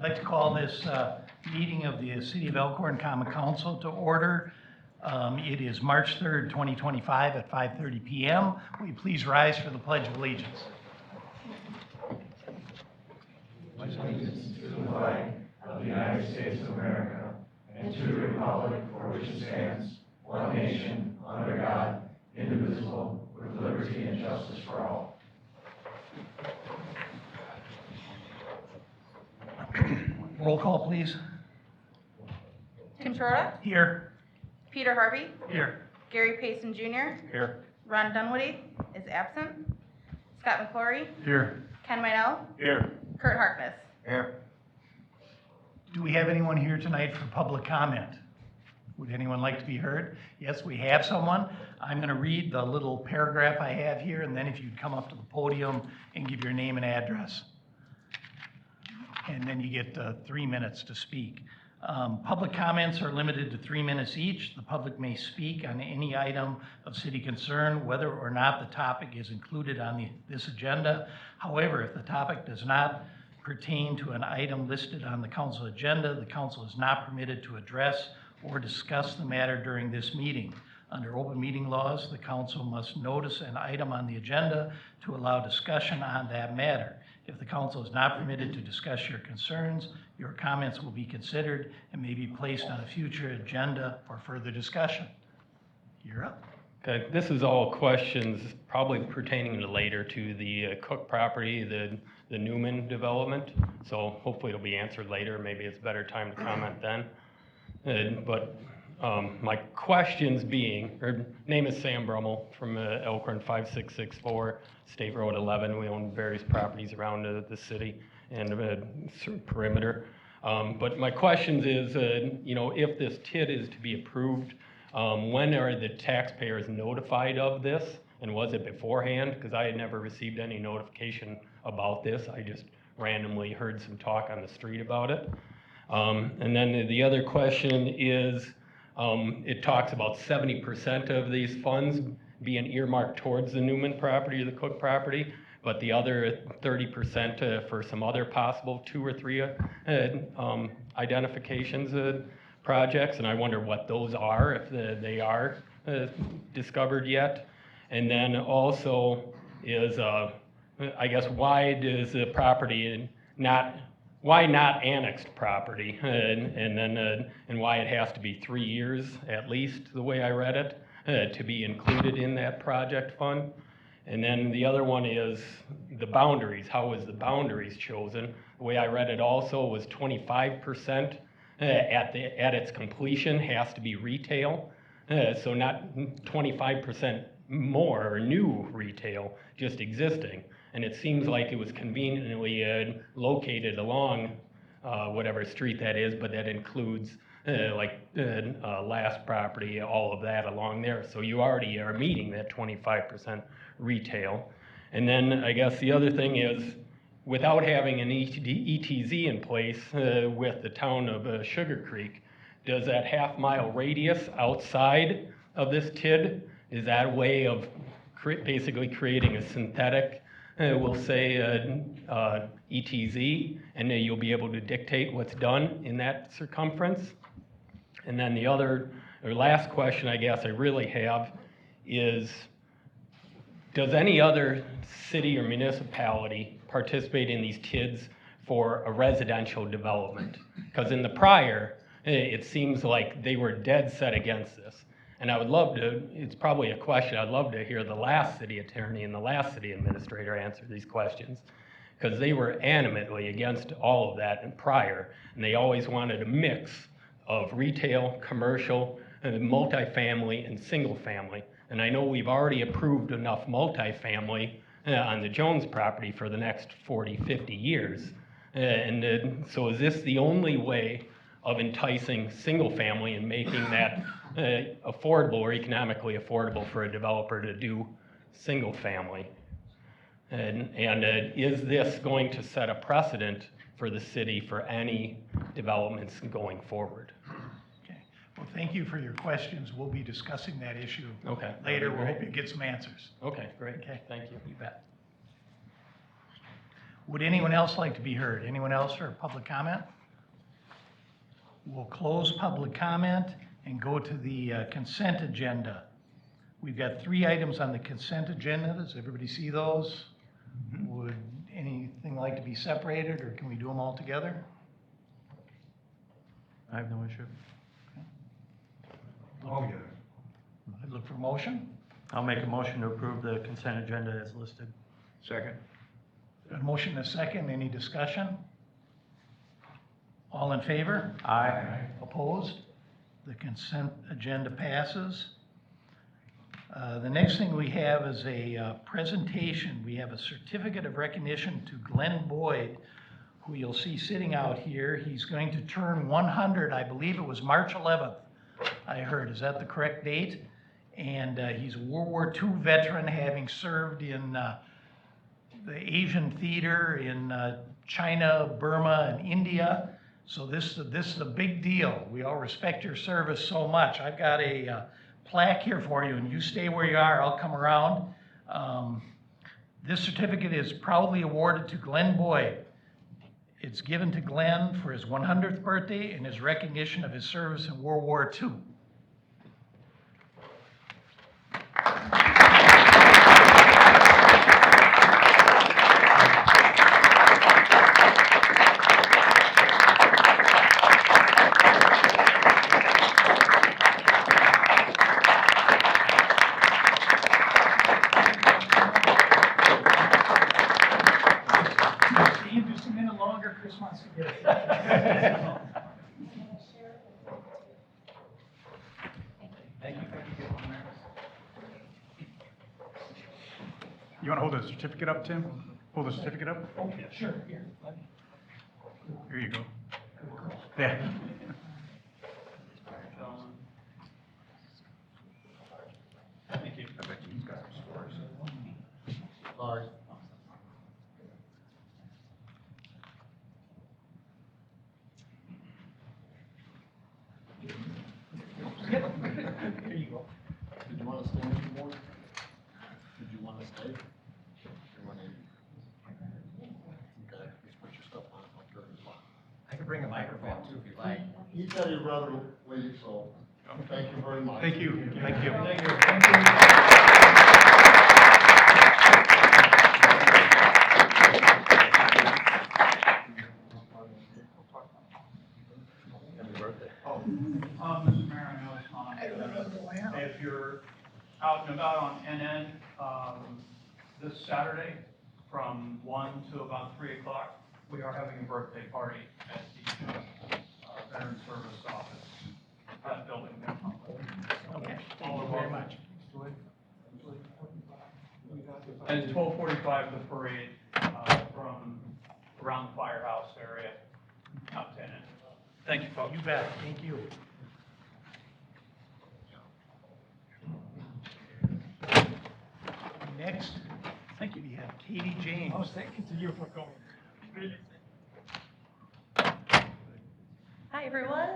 I'd like to call this meeting of the City of Elkhorn Common Council to order. It is March 3rd, 2025 at 5:30 p.m. Will you please rise for the Pledge of Allegiance? Pledge allegiance to the flag of the United States of America and to the republic for which it stands, one nation, under God, indivisible, with liberty and justice for all. Roll call, please. Tim Shorta, Here. Peter Harvey, Here. Gary Payson Jr., Here. Ron Dunwoody is absent, Scott McClory, Here. Ken Minell, Here. Kurt Harkness. Here. Do we have anyone here tonight for public comment? Would anyone like to be heard? Yes, we have someone. I'm going to read the little paragraph I have here, and then if you'd come up to the podium and give your name and address. And then you get 3 minutes to speak. Public comments are limited to 3 minutes each. The public may speak on any item of city concern, whether or not the topic is included on this agenda. However, if the topic does not pertain to an item listed on the council agenda, the council is not permitted to address or discuss the matter during this meeting. Under open meeting laws, the council must notice an item on the agenda to allow discussion on that matter. If the council is not permitted to discuss your concerns, your comments will be considered and may be placed on a future agenda for further discussion. You're up. Okay, this is all questions probably pertaining to later to the Cook property, the Newman development. So hopefully it'll be answered later. Maybe it's a better time to comment then. My questions being, her name is Sam Brummel from Elkhorn 5664, State Road 11. We own various properties around the city and perimeter. But my questions is, if this TID is to be approved, when are the taxpayers notified of this? And was it beforehand? Because I had never received any notification about this. I just randomly heard some talk on the street about it. And then the other question is, it talks about 70% of these funds being earmarked towards the Newman property or the Cook property, but the other 30% for some other possible 2 or 3 identifications projects, and I wonder what those are, if they are discovered yet. And then also is, I guess, why does the property why not annexed property, and why it has to be 3 years at least, the way I read it, to be included in that project fund. And then the other one is the boundaries. How was the boundaries chosen? The way I read it also was 25% at its completion has to be retail, so not 25% more or new retail, just existing. And it seems like it was conveniently located along whatever street that is, but that includes last property, all of that along there. So you already are meeting that 25% retail. And then I guess the other thing is, without having an ETZ in place with the town of Sugar Creek, does that half-mile radius outside of this TID, is that a way of basically creating a synthetic, we'll say, ETZ, and then you'll be able to dictate what's done in that circumference? And then the other, or last question I guess I really have is, does any other city or municipality participate in these TIDs for a residential development? Because in the prior, it seems like they were dead set against this. And I would love to, it's probably a question, I'd love to hear the last city attorney and the last city administrator answer these questions, because they were animately against all of that and prior, and they always wanted a mix of retail, commercial, multifamily, and single family. And I know we've already approved enough multifamily on the Jones property for the next 40, 50 years. So is this the only way of enticing single family and making that affordable or economically affordable for a developer to do single family? And is this going to set a precedent for the city for any developments going forward? Okay. Well, thank you for your questions. We'll be discussing that issue later. We'll hope you get some answers. Okay, great. Okay. Thank you. You bet. Would anyone else like to be heard? Anyone else for public comment? We'll close public comment and go to the consent agenda. We've got 3 items on the consent agenda. Does everybody see those? Would anything like to be separated, or can we do them all together? I have no issue. All together. I'd look for motion. I'll make a motion to approve the consent agenda as listed. Second. A motion and a second. Any discussion? All in favor? Aye. Opposed? The consent agenda passes. The next thing we have is a presentation. We have a certificate of recognition to Glenn Boyd, who you'll see sitting out here. He's going to turn 100, I believe it was March 11th, I heard. Is that the correct date? And he's a World War II veteran, having served in the Asian theater in China, Burma, and India. So this is a big deal. We all respect your service so much. I've got a plaque here for you, and you stay where you are. I'll come around. This certificate is proudly awarded to Glenn Boyd. It's given to Glenn for his 100th birthday and his recognition of his service in World War II. Steve, just a minute longer. Chris wants to get it. Thank you. You want to hold the certificate up, Tim? Hold the certificate up? Oh, yeah, sure. Here, let me. Here you go. Yeah. Thank you. I bet you've got some scores. Lars. Here you go. Did you want to stay anymore? Did you want to stay? You want to? Okay, just put your stuff on, I'll turn it on. I can bring a microphone too if you like. You said you'd rather leave, so thank you very much. Thank you. Thank you. Mr. Mayor, I know if you're out and about on NN, this Saturday from 1 to about 3 o'clock, we are having a birthday party at the Veteran Service Office, that building there. Okay, thank you very much. And it's 12:45, the parade, from around the firehouse area out to NN. Thank you, folks. You bet, thank you. Next, thank you. We have Katie James. I was thinking to you for going. Hi, everyone.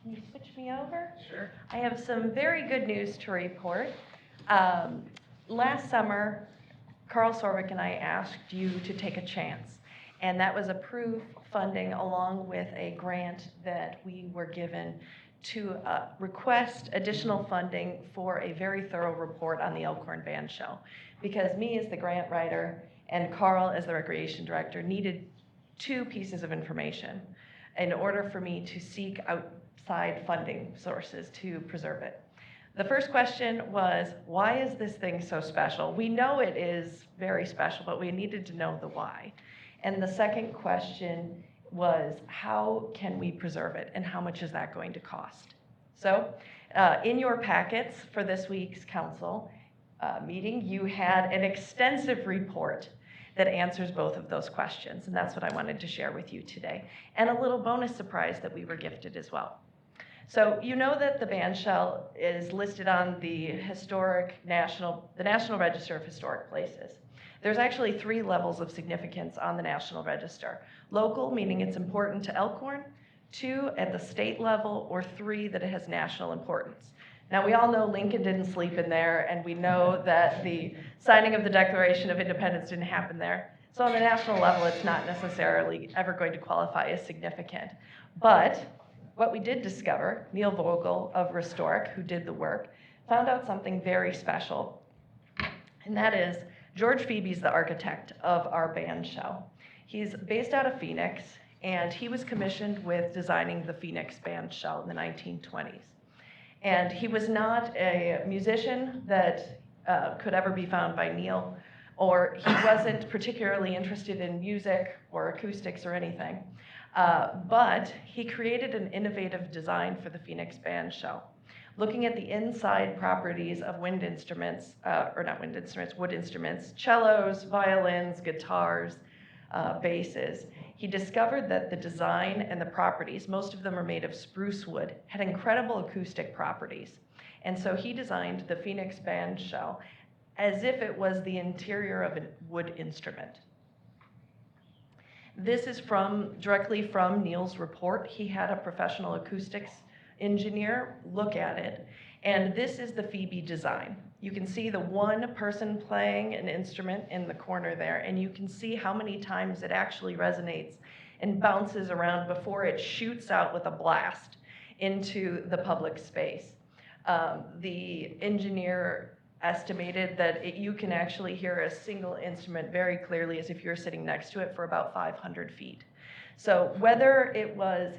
Can you switch me over? Sure. I have some very good news to report. Last summer, Carl Sorvick and I asked you to take a chance, and that was approved funding along with a grant that we were given to request additional funding for a very thorough report on the Elkhorn Band Show. Because me as the grant writer and Carl as the recreation director needed 2 pieces of information in order for me to seek outside funding sources to preserve it. The first question was, why is this thing so special? We know it is very special, but we needed to know the why. And the second question was, how can we preserve it, and how much is that going to cost? So in your packets for this week's council meeting, you had an extensive report that answers both of those questions, and that's what I wanted to share with you today. And a little bonus surprise that we were gifted as well. So you know that the band shell is listed on the National Register of Historic Places. There's actually 3 levels of significance on the National Register. Local, meaning it's important to Elkhorn, 2 at the state level, or 3 that it has national importance. Now, we all know Lincoln didn't sleep in there, and we know that the signing of the Declaration of Independence didn't happen there. So on the national level, it's not necessarily ever going to qualify as significant. But what we did discover, Neil Vogel of Restoric, who did the work, found out something very special. And that is, George Phoebe's the architect of our band show. He's based out of Phoenix, and he was commissioned with designing the Phoenix band shell in the 1920s. And he was not a musician that could ever be found by Neil, or he wasn't particularly interested in music or acoustics or anything. But he created an innovative design for the Phoenix band shell. Looking at the inside properties of wind instruments, or not wind instruments, wood instruments, cellos, violins, guitars, basses, he discovered that the design and the properties, most of them are made of spruce wood, had incredible acoustic properties. And so he designed the Phoenix band shell as if it was the interior of a wood instrument. This is directly from Neil's report. He had a professional acoustics engineer look at it, and this is the Phoebe design. You can see the one person playing an instrument in the corner there, and you can see how many times it actually resonates and bounces around before it shoots out with a blast into the public space. The engineer estimated that you can actually hear a single instrument very clearly as if you're sitting next to it for about 500 feet. So whether it was,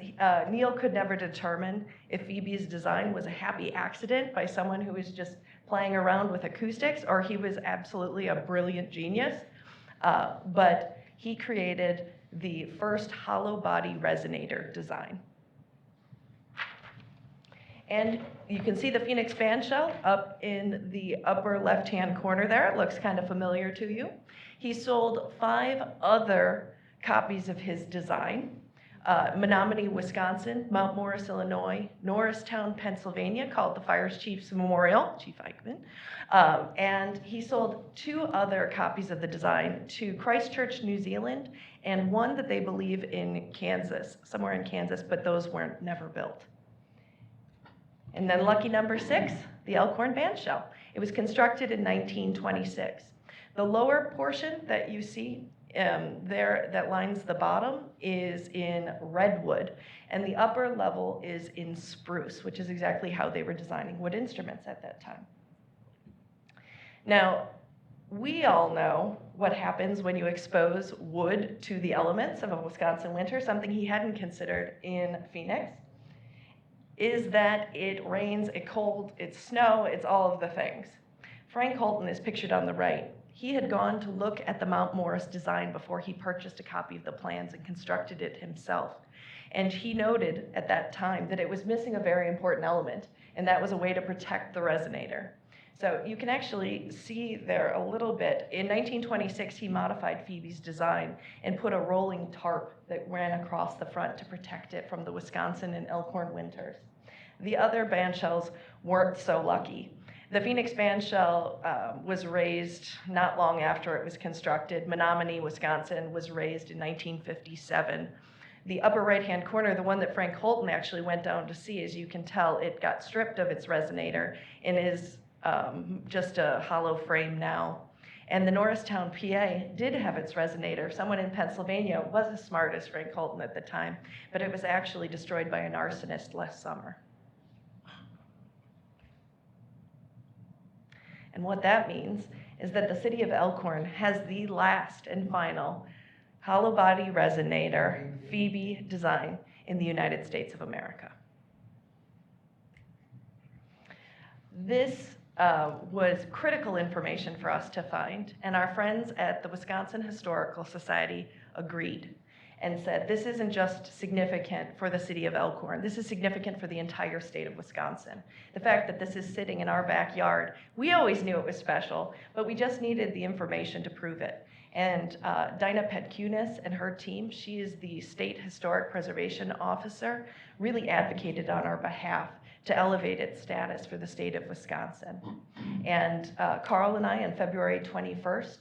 Neil could never determine if Phoebe's design was a happy accident by someone who was just playing around with acoustics, or he was absolutely a brilliant genius. But he created the first hollow body resonator design. And you can see the Phoenix band shell up in the upper left-hand corner there. It looks kind of familiar to you. He sold 5 other copies of his design. Menominee, Wisconsin, Mount Morris, Illinois, Norristown, Pennsylvania, called the Fire Chiefs Memorial, Chief Eichmann. And he sold 2 other copies of the design to Christchurch, New Zealand, and one that they believe in Kansas, somewhere in Kansas, but those weren't never built. And then lucky number 6, the Elkhorn band shell. It was constructed in 1926. The lower portion that you see there that lines the bottom is in redwood, and the upper level is in spruce, which is exactly how they were designing wood instruments at that time. Now, we all know what happens when you expose wood to the elements of a Wisconsin winter. Something he hadn't considered in Phoenix is that it rains, it's cold, it's snow, it's all of the things. Frank Holton is pictured on the right. He had gone to look at the Mount Morris design before he purchased a copy of the plans and constructed it himself. And he noted at that time that it was missing a very important element, and that was a way to protect the resonator. So you can actually see there a little bit. In 1926, he modified Phoebe's design and put a rolling tarp that ran across the front to protect it from the Wisconsin and Elkhorn winters. The other band shells weren't so lucky. The Phoenix band shell was raised not long after it was constructed. Menominee, Wisconsin was raised in 1957. The upper right-hand corner, the one that Frank Holton actually went down to see, as you can tell, it got stripped of its resonator and is just a hollow frame now. And the Norristown, PA did have its resonator. Someone in Pennsylvania was as smart as Frank Holton at the time, but it was actually destroyed by an arsonist last summer. And what that means is that the city of Elkhorn has the last and final hollow body resonator Phoebe design in the United States of America. This was critical information for us to find, and our friends at the Wisconsin Historical Society agreed and said, this isn't just significant for the city of Elkhorn, this is significant for the entire state of Wisconsin. The fact that this is sitting in our backyard, we always knew it was special, but we just needed the information to prove it. And Dinah Petkunis and her team, she is the State Historic Preservation Officer, really advocated on our behalf to elevate its status for the state of Wisconsin. And Carl and I, on February 21st,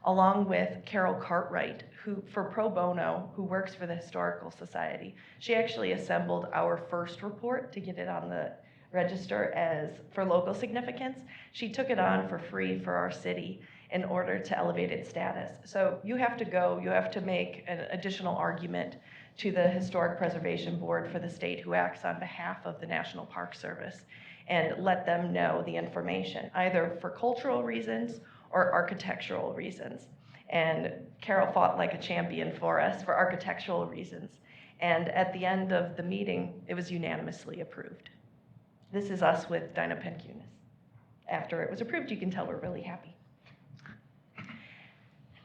along with Carol Cartwright, who for pro bono, who works for the Historical Society, she actually assembled our first report to get it on the register as for local significance. She took it on for free for our city, in order to elevate its status. So you have to go, you have to make an additional argument to the Historic Preservation Board for the state who acts on behalf of the National Park Service and let them know the information, either for cultural reasons or architectural reasons. And Carol fought like a champion for us for architectural reasons. And at the end of the meeting, it was unanimously approved. This is us with Dinah Pencunis. After it was approved, you can tell we're really happy.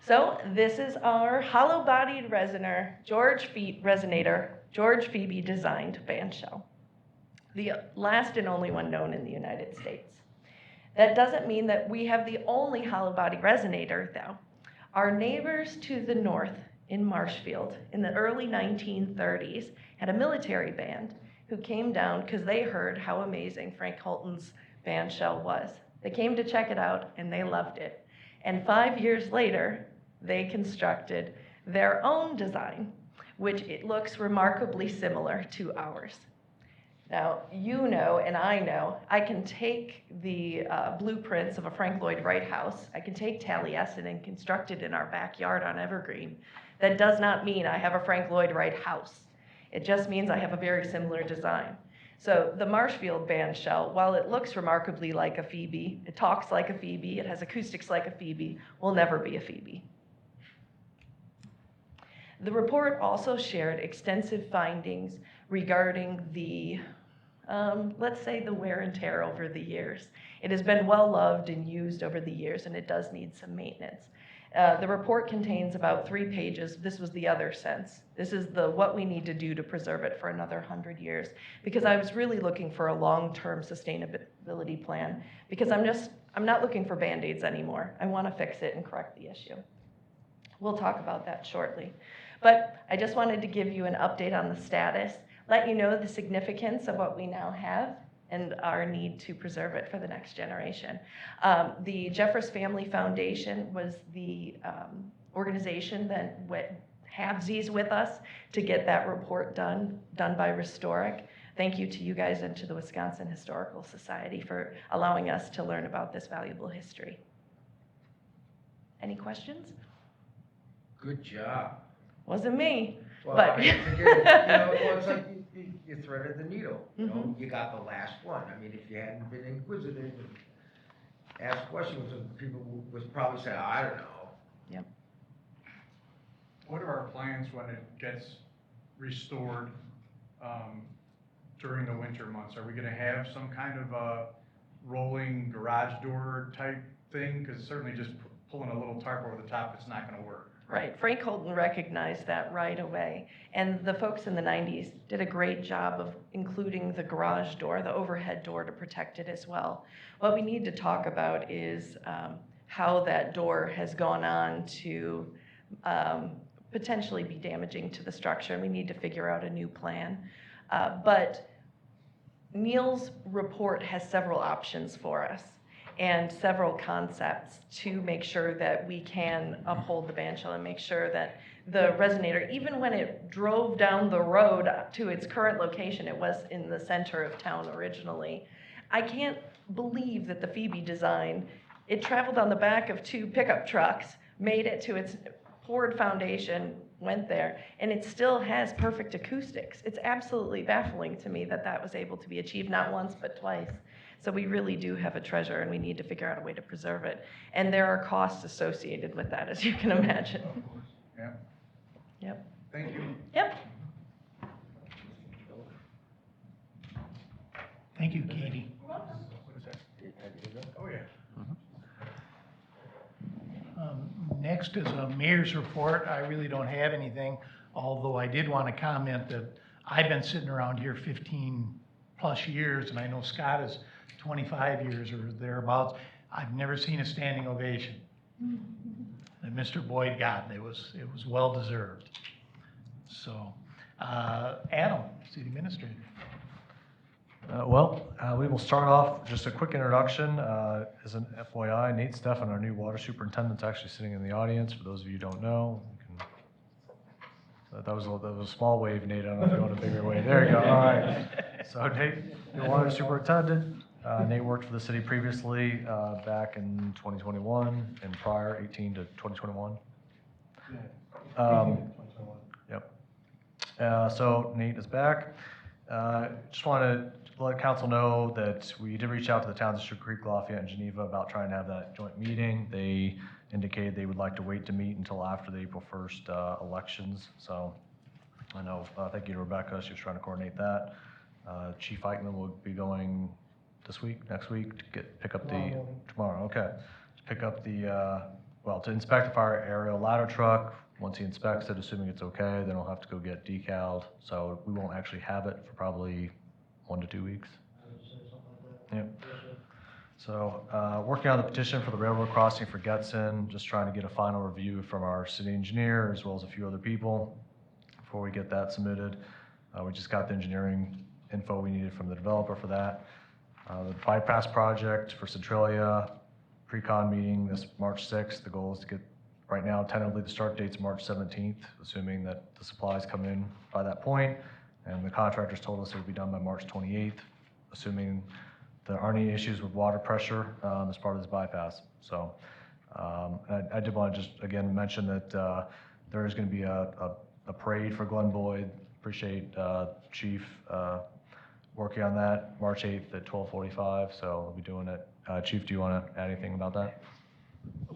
So this is our hollow-bodied resonator, George Phoebe designed band shell. The last and only one known in the United States. That doesn't mean that we have the only hollow-body resonator, though. Our neighbors to the north in Marshfield in the early 1930s had a military band who came down because they heard how amazing Frank Holton's band shell was. They came to check it out and they loved it. And 5 years later, they constructed their own design, which it looks remarkably similar to ours. Now, you know, and I know, I can take the blueprints of a Frank Lloyd Wright house, I can take Taliesin and construct it in our backyard on Evergreen. That does not mean I have a Frank Lloyd Wright house. It just means I have a very similar design. So the Marshfield band shell, while it looks remarkably like a Phoebe, it talks like a Phoebe, it has acoustics like a Phoebe, will never be a Phoebe. The report also shared extensive findings regarding the, let's say, the wear and tear over the years. It has been well loved and used over the years, and it does need some maintenance. The report contains about 3 pages. This was the other sense. This is the what we need to do to preserve it for another 100 years. Because I was really looking for a long-term sustainability plan. Because I'm not looking for Band-Aids anymore. I want to fix it and correct the issue. We'll talk about that shortly. But I just wanted to give you an update on the status, let you know the significance of what we now have and our need to preserve it for the next generation. The Jeffers Family Foundation was the organization that halvesies with us to get that report done by Restoric. Thank you to you guys and to the Wisconsin Historical Society for allowing us to learn about this valuable history. Any questions? Good job. Wasn't me, Well, but. I mean, it's a good, well, it's like you threaded the needle, you know, Mhm. you got the last one. I mean, if you hadn't been inquisitive and asked questions, people would probably say, I don't know. Yep. What are our plans when it gets restored during the winter months? Are we gonna have some kind of a rolling garage door type thing? Because certainly just pulling a little tarp over the top, it's not gonna work. Right, Frank Holton recognized that right away. And the folks in the 90s did a great job of including the garage door, the overhead door to protect it as well. What we need to talk about is how that door has gone on to potentially be damaging to the structure, and we need to figure out a new plan. But Neil's report has several options for us and several concepts to make sure that we can uphold the band shell and make sure that the resonator, even when it drove down the road to its current location, it was in the center of town originally. I can't believe that the Phoebe design, it traveled on the back of 2 pickup trucks, made it to its poured foundation, went there, and it still has perfect acoustics. It's absolutely baffling to me that that was able to be achieved not once but twice. So we really do have a treasure, and we need to figure out a way to preserve it. And there are costs associated with that, as you can imagine. Yeah. Yep. Thank you. Yep. Thank you, Katie. What is that? Oh, yeah. Next is a mayor's report. I really don't have anything, although I did want to comment that I've been sitting around here 15 plus years, and I know Scott is 25 years or thereabouts. I've never seen a standing ovation that Mr. Boyd got. It was well deserved. So, Adam, City Administrator. We will start off, just a quick introduction. As an FYI, Nate Steffen, our new water superintendent, is actually sitting in the audience. For those of you who don't know, that was a small wave, Nate. I don't know if you want a bigger wave. There you go. All right. So Nate, your water superintendent. Nate worked for the city previously, back in 2021 and prior, 18 to 2021. Yep. So Nate is back. Just want to let council know that we did reach out to the towns of Sugar Creek, Lafayette, and Geneva about trying to have that joint meeting. They indicated they would like to wait to meet until after the April 1st elections. So I know, thank you to Rebecca, she was trying to coordinate that. Chief Eichmann will be going this week, next week, to pick up tomorrow, okay. To pick up the, to inspect the fire aerial ladder truck. Once he inspects it, assuming it's okay, then he'll have to go get decaled. So we won't actually have it for probably 1 to 2 weeks. Yep. So, working on the petition for the railroad crossing for Getson, just trying to get a final review from our city engineer as well as a few other people before we get that submitted. We just got the engineering info we needed from the developer for that. The bypass project for Centralia, pre-con meeting this March 6th. The goal is to get, right now, tentatively the start date's March 17th, assuming that the supplies come in by that point. And the contractors told us it would be done by March 28th, assuming there aren't any issues with water pressure as part of this bypass. So I did want to just, again, mention that there is going to be a parade for Glenn Boyd. Appreciate Chief working on that, March 8th at 12:45, so we'll be doing it. Chief, do you want to add anything about that?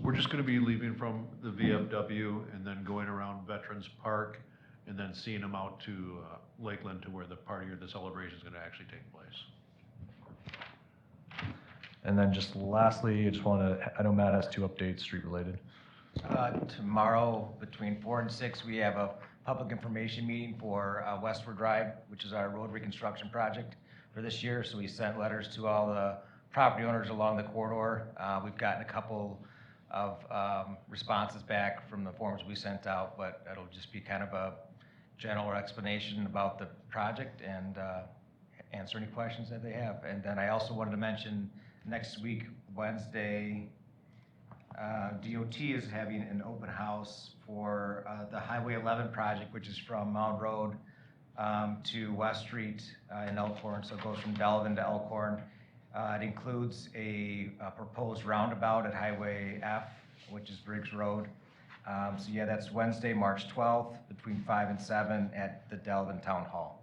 We're just going to be leaving from the VFW and then going around Veterans Park and then seeing them out to Lakeland to where the party or the celebration is going to actually take place. And then just lastly, I just want to, I know Matt has 2 updates, street related. Tomorrow, between 4 and 6, we have a public information meeting for Westward Drive, which is our road reconstruction project for this year. So we sent letters to all the property owners along the corridor. We've gotten a couple of responses back from the forms we sent out, but it'll just be kind of a general explanation about the project and answer any questions that they have. And then I also wanted to mention next week, Wednesday, DOT is having an open house for the Highway 11 project, which is from Mound Road to West Street in Elkhorn. So it goes from Delvin to Elkhorn. It includes a proposed roundabout at Highway F, which is Briggs Road. So yeah, that's Wednesday, March 12th, between 5 and 7 at the Delvin Town Hall.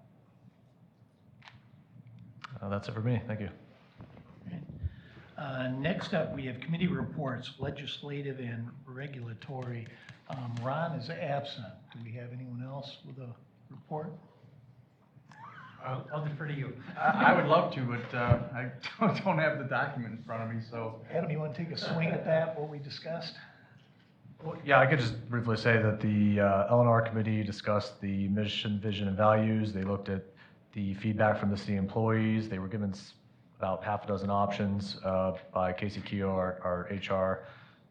That's it for me, thank you. Next up, we have committee reports, legislative and regulatory. Ron is absent. Do we have anyone else with a report? I'll defer to you. I would love to, but I don't have the document in front of me, so. Adam, you want to take a swing at that, what we discussed? Well, yeah, I could just briefly say that the L&R committee discussed the mission, vision, and values. They looked at the feedback from the city employees. They were given about half a dozen options by Casey Keogh, our HR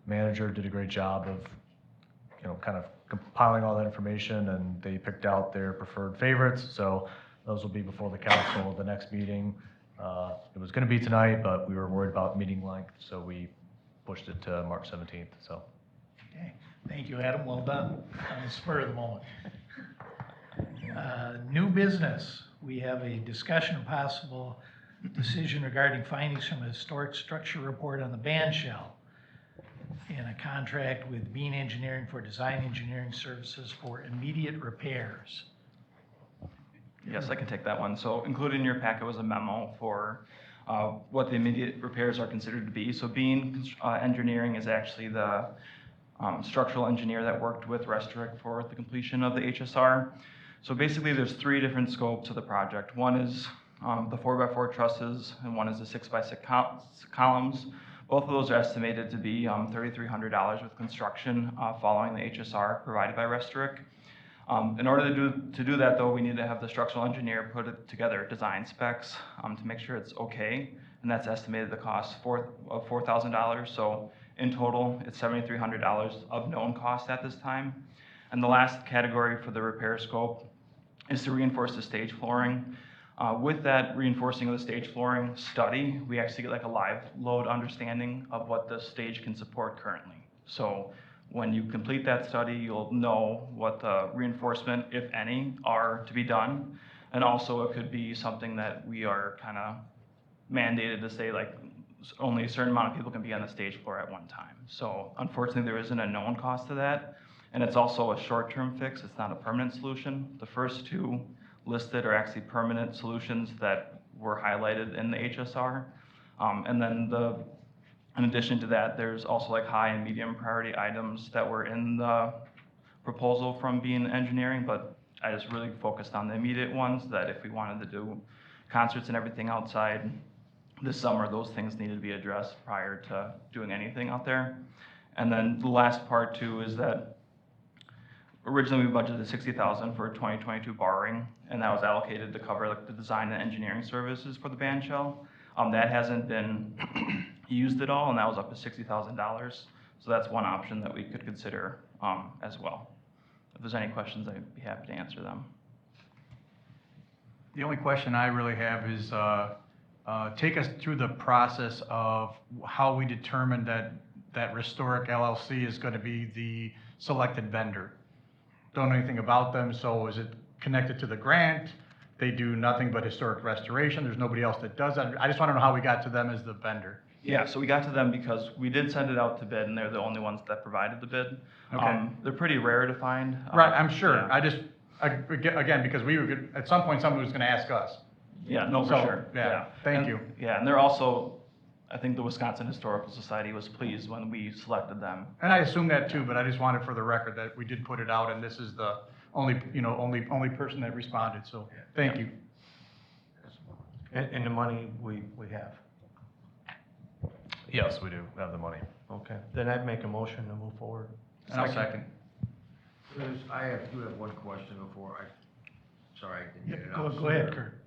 manager, did a great job of, kind of compiling all that information, and they picked out their preferred favorites. So those will be before the council at the next meeting. It was going to be tonight, but we were worried about meeting length, so we pushed it to March 17th. So. Okay, thank you, Adam. Well done on the spur of the moment. New business. We have a discussion of possible decision regarding findings from a historic structure report on the band shell and a contract with Bean Engineering for design engineering services for immediate repairs. Yes, I can take that one. So included in your packet was a memo for what the immediate repairs are considered to be. So Bean Engineering is actually the structural engineer that worked with Restric for the completion of the HSR. So basically there's 3 different scopes of the project. One is the 4x4 trusses, and one is the 6x6 columns. Both of those are estimated to be $3,300 with construction following the HSR provided by Restric. In order to do that, though, we need to have the structural engineer put it together design specs to make sure it's okay, and that's estimated the cost of $4,000. So in total, it's $7,300 of known cost at this time. And the last category for the repair scope is to reinforce the stage flooring. With that reinforcing of the stage flooring study, we actually get like a live load understanding of what the stage can support currently. So when you complete that study, you'll know what the reinforcement, if any, are to be done. And also it could be something that we are kind of mandated to say like only a certain amount of people can be on the stage floor at one time. So unfortunately, there isn't a known cost to that. And it's also a short-term fix, it's not a permanent solution. The first two listed are actually permanent solutions that were highlighted in the HSR. And then in addition to that, there's also like high and medium priority items that were in the proposal from Bean Engineering, but I just really focused on the immediate ones that if we wanted to do concerts and everything outside this summer, those things needed to be addressed prior to doing anything out there. And then the last part too is that originally we budgeted $60,000 for 2022 borrowing, and that was allocated to cover like the design and engineering services for the band shell. That hasn't been used at all, and that was up to $60,000. So that's one option that we could consider as well. If there's any questions, I'd be happy to answer them. The only question I really have is, take us through the process of how we determine that Restoric LLC is going to be the selected vendor. Don't know anything about them, so is it connected to the grant? They do nothing but historic restoration. There's nobody else that does that. I just want to know how we got to them as the vendor. Yeah, so we got to them because we did send it out to bid, and they're the only ones that provided the bid. Okay. They're pretty rare to find. Right, I'm sure. Yeah. Again, because we were, at some point, somebody was going to ask us. Yeah, no, for So, sure. yeah, thank And- you. Yeah, and they're also, I think the Wisconsin Historical Society was pleased when we selected them. And I assume that too, but I just wanted for the record that we did put it out, and this is the only person that responded, so thank you. And the money we have? Yes, we do have the money. Okay, then I'd make a motion to move forward. And I'll second. Do have one question before sorry, I didn't get it Go out. ahead, Kurt.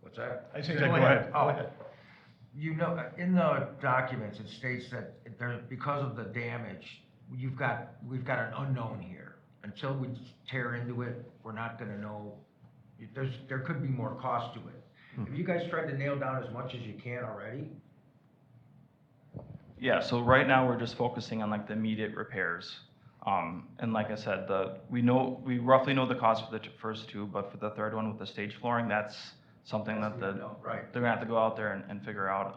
What's that? I said, Go go ahead. ahead. Go ahead. You know, in the documents, it states that because of the damage, we've got an unknown here. Until we tear into it, we're not gonna know, there could be more cost to it. Have you guys tried to nail down as much as you can already? Yeah, so right now we're just focusing on like the immediate repairs. And like I said, we roughly know the cost for the first two, but for the third one with the stage flooring, that's something that Right. they're gonna have to go out there and figure out.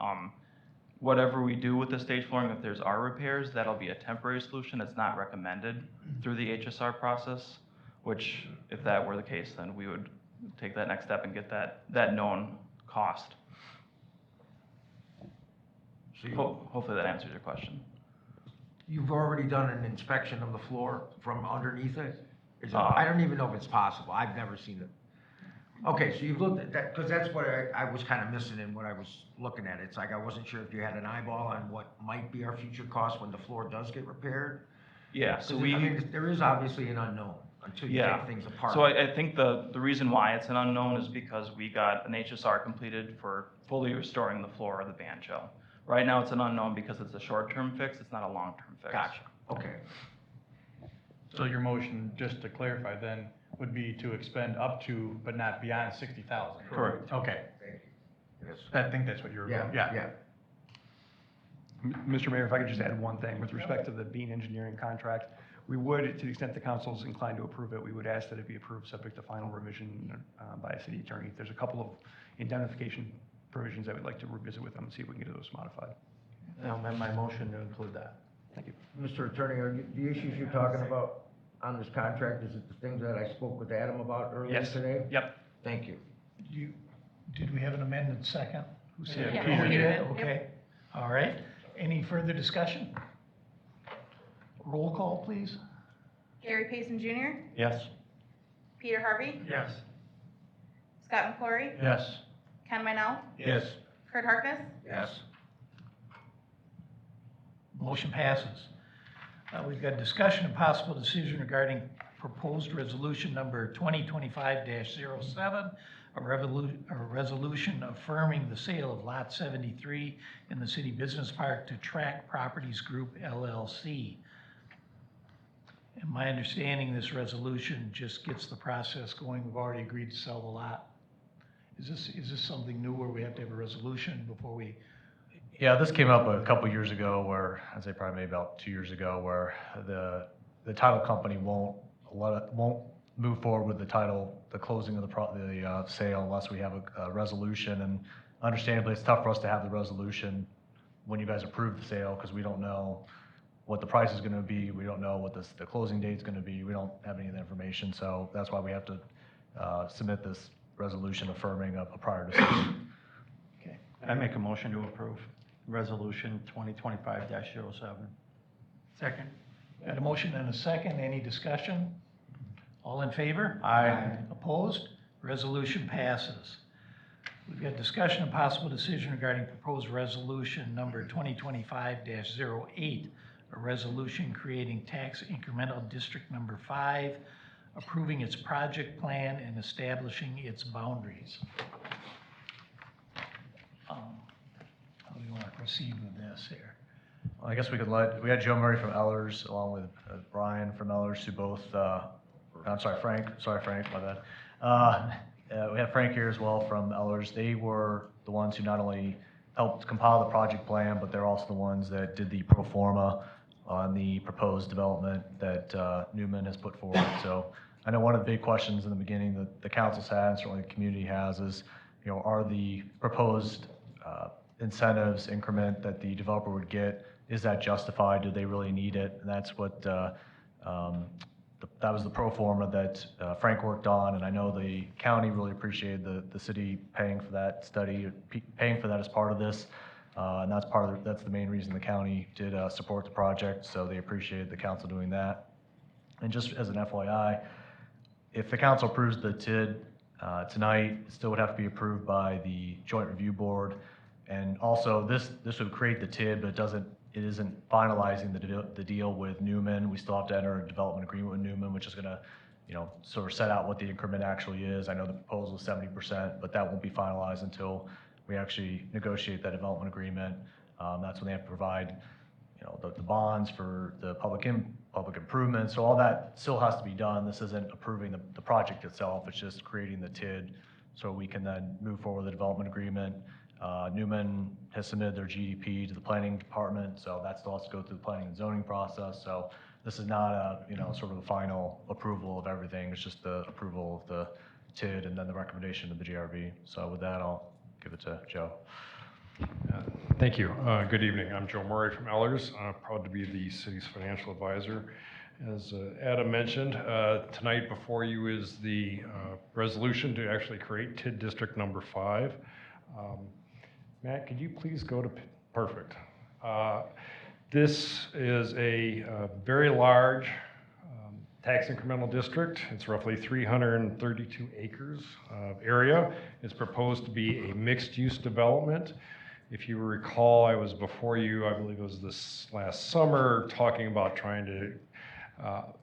Whatever we do with the stage flooring, if there's our repairs, that'll be a temporary solution. It's not recommended through the HSR process, which if that were the case, then we would take that next step and get that known cost. So Hopefully that answers your question. you've already done an inspection of the floor from underneath it? Is it? Uh, I don't even know if it's possible. I've never seen it. Okay, so you've looked at that, because that's what I was kind of missing in what I was looking at. It's like I wasn't sure if you had an eyeball on what might be our future cost when the floor does get repaired. Yeah, so 'Cause I mean, there is obviously an unknown until you Yeah. take things apart. So I think the reason why it's an unknown is because we got an HSR completed for fully restoring the floor of the band shell. Right now, it's an unknown because it's a short-term fix, it's not a long-term fix. Gotcha, okay. So your motion, just to clarify then, would be to expend up to, but not beyond 60,000? Correct. Okay, Thank you. Yes. I think that's what you were, Yeah. Mr. Mayor, if I could just add one thing, with respect to the Bean Engineering contract, we would, to the extent the council is inclined to approve it, we would ask that it be approved subject to final revision by a city attorney. There's a couple of indemnification provisions I would like to revisit with them and see if we can get those modified. I'll amend my motion to include that. Thank you. Mr. Attorney, are the issues you're talking about on this contract, is it the things that I spoke with Adam about earlier Yes. today? Yep. Thank you. Did we have an amended second? Who said? Yeah, Peter Peter did, did, yep. okay. All right. Any further discussion? Roll call, please. Gary Payson Jr., Yes. Peter Harvey, yes. Scott McClory, Yes. Ken Minell, Yes. Kurt Harkness, Yes. Motion passes. We've got discussion and possible decision regarding proposed resolution number 2025-07, a resolution affirming the sale of Lot 73 in the City Business Park to Track Properties Group LLC. And my understanding, this resolution just gets the process going. We've already agreed to sell the lot. Is this something new where we have to have a resolution before we? Yeah, this came up a couple years ago where, I'd say probably maybe about 2 years ago, where the title company won't move forward with the closing of the sale unless we have a resolution. And understandably, it's tough for us to have the resolution when you guys approve the sale, because we don't know what the price is gonna be, we don't know what the closing date's gonna be, we don't have any of the information, so that's why we have to submit this resolution affirming a prior decision. Okay. I make a motion to approve Resolution 2025-07. Second. Got a motion and a second. Any discussion? All in favor? Aye. Opposed? Resolution passes. We've got discussion and possible decision regarding proposed resolution number 2025-08, a resolution creating tax incremental district number 5, approving its project plan and establishing its boundaries. How do you want to proceed with this here? Well, I guess we had Joe Murray from Ellers, along with Brian from Ellers, who both, I'm sorry, Frank, my bad. We have Frank here as well from Ellers. They were the ones who not only helped compile the project plan, but they're also the ones that did the pro forma on the proposed development that Newman has put forward. So I know one of the big questions in the beginning that the council's had, and certainly the community has, is, are the proposed incentives increment that the developer would get, is that justified? Do they really need it? And that's what that was the pro forma that Frank worked on, and I know the county really appreciated the city paying for that study, paying for that as part of this, and that's the main reason the county did support the project, so they appreciated the council doing that. And just as an FYI, if the council approves the TID tonight, it still would have to be approved by the Joint Review Board, and also this would create the TID, but it isn't finalizing the deal with Newman. We still have to enter a development agreement with Newman, which is gonna, sort of set out what the increment actually is. I know the proposal is 70%, but that won't be finalized until we actually negotiate that development agreement. That's when they have to provide, the bonds for the public improvements. So all that still has to be done. This isn't approving the project itself. It's just creating the TID so we can then move forward with the development agreement. Newman has submitted their GDP to the planning department, so that still has to go through the planning and zoning process. So this is not a, sort of a final approval of everything. It's just the approval of the TID and then the recommendation of the GRB. So with that, I'll give it to Joe. Thank you. Good evening. I'm Joe Murray from Ellers. I'm proud to be the city's financial advisor. As Adam mentioned, tonight before you is the resolution to actually create TID District number 5. Matt, could you please go to, perfect. This is a very large tax incremental district. It's roughly 332 acres of area. It's proposed to be a mixed-use development. If you recall, I was before you, I believe it was this last summer, talking about trying to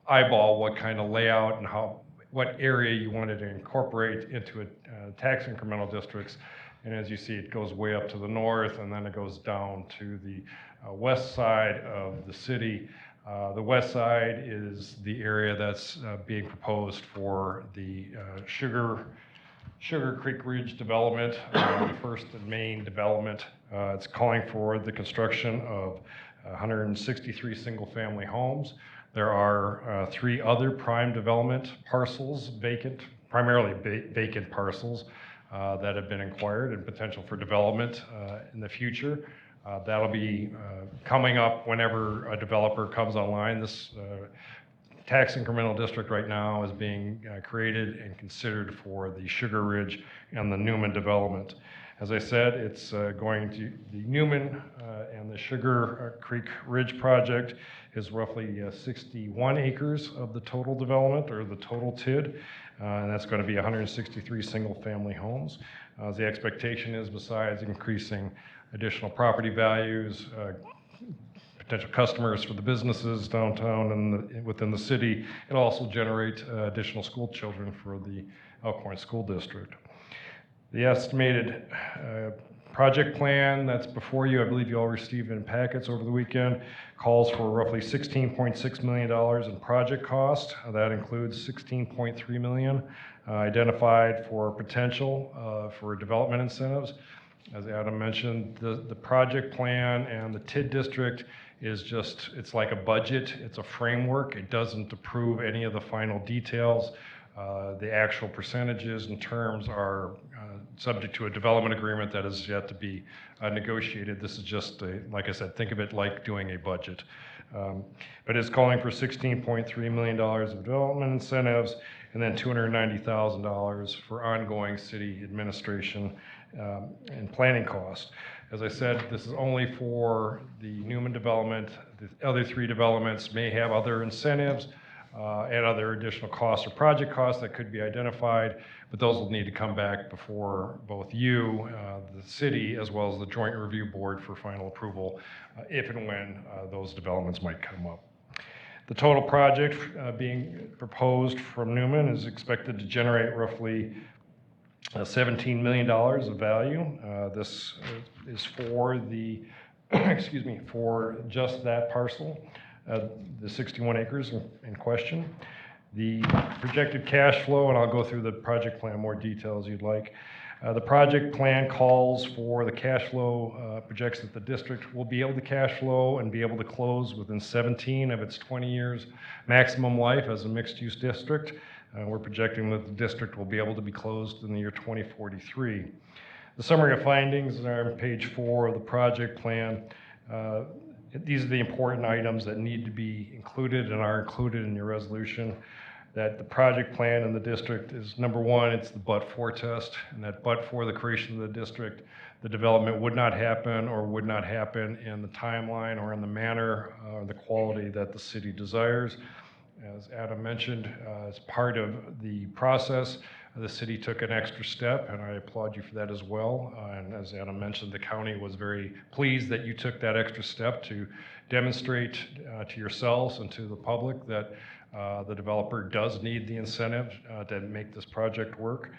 eyeball what kind of layout and what area you wanted to incorporate into a tax incremental districts. And as you see, it goes way up to the north, and then it goes down to the west side of the city. The west side is the area that's being proposed for the Sugar Creek Ridge development, the first and main development. It's calling for the construction of 163 single-family homes. There are 3 other prime development parcels, primarily vacant parcels, that have been acquired and potential for development in the future. That'll be coming up whenever a developer comes online. This tax incremental district right now is being created and considered for the Sugar Ridge and the Newman development. As I said, it's going to, the Newman and the Sugar Creek Ridge project is roughly 61 acres of the total development, or the total TID, and that's going to be 163 single-family homes. The expectation is, besides increasing additional property values, potential customers for the businesses downtown and within the city, it'll also generate additional school children for the Elkhorn School District. The estimated project plan that's before you, I believe you all received in packets over the weekend, calls for roughly $16.6 million in project cost. That includes $16.3 million identified for potential for development incentives. As Adam mentioned, the project plan and the TID district is just, it's like a budget, it's a framework. It doesn't approve any of the final details. The actual percentages and terms are subject to a development agreement that is yet to be negotiated. This is just, like I said, think of it like doing a budget. But it's calling for $16.3 million of development incentives and then $290,000 for ongoing city administration and planning costs. As I said, this is only for the Newman development. The other 3 developments may have other incentives and other additional costs or project costs that could be identified, but those will need to come back before both you, the city, as well as the Joint Review Board for final approval, if and when those developments might come up. The total project being proposed from Newman is expected to generate roughly $17 million of value. This is for the, excuse me, for just that parcel, the 61 acres in question. The projected cash flow, and I'll go through the project plan in more detail as you'd like. The project plan calls for the cash flow, projects that the district will be able to cash flow and be able to close within 17 of its 20 years maximum life as a mixed-use district. We're projecting that the district will be able to be closed in the year 2043. The summary of findings are on page 4 of the project plan. These are the important items that need to be included and are included in your resolution. That the project plan in the district is, number 1, it's the but-for test, and that but for the creation of the district, the development would not happen or would not happen in the timeline or in the manner or the quality that the city desires. As Adam mentioned, as part of the process, the city took an extra step, and I applaud you for that as well. And as Adam mentioned, the county was very pleased that you took that extra step to demonstrate to yourselves and to the public that the developer does need the incentive to make this project work.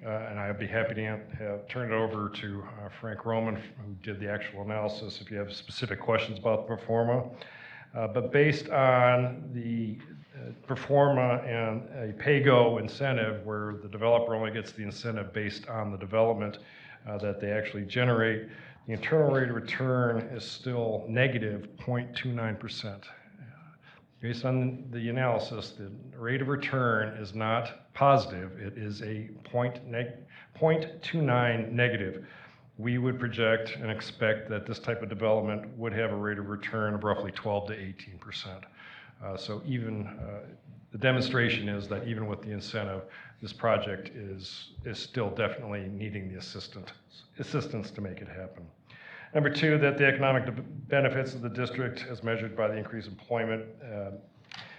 And I'd be happy to turn it over to Frank Roman, who did the actual analysis, if you have specific questions about the pro forma. But based on the pro forma and a pay-go incentive, where the developer only gets the incentive based on the development that they actually generate, the internal rate of return is still negative 0.29%. Based on the analysis, the rate of return is not positive. It is a 0.29 negative. We would project and expect that this type of development would have a rate of return of roughly 12 to 18%. So even the demonstration is that even with the incentive, this project is still definitely needing the assistance to make it happen. Number 2, that the economic benefits of the district as measured by the increased employment,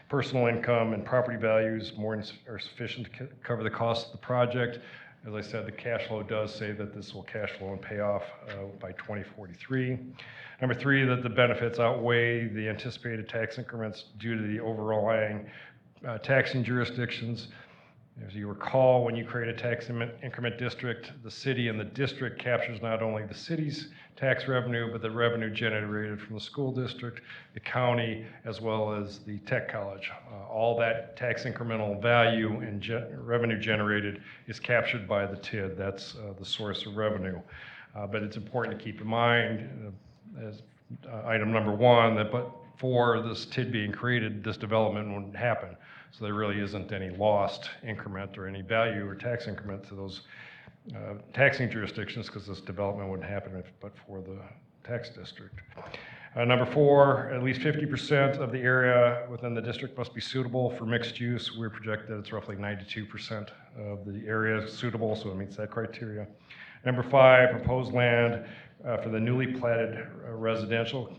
personal income, and property values more than are sufficient to cover the cost of the project. As I said, the cash flow does say that this will cash flow and pay off by 2043. Number 3, that the benefits outweigh the anticipated tax increments due to the overlying taxing jurisdictions. As you recall, when you create a tax increment district, the city and the district captures not only the city's tax revenue, but the revenue generated from the school district, the county, as well as the tech college. All that tax incremental value and revenue generated is captured by the TID. That's the source of revenue. But it's important to keep in mind, as item number 1, that but for this TID being created, this development wouldn't happen. So there really isn't any lost increment or any value or tax increment to those taxing jurisdictions, because this development wouldn't happen but for the tax district. Number 4, at least 50% of the area within the district must be suitable for mixed use. We project that it's roughly 92% of the area suitable, so it meets that criteria. Number 5, proposed land for the newly platted residential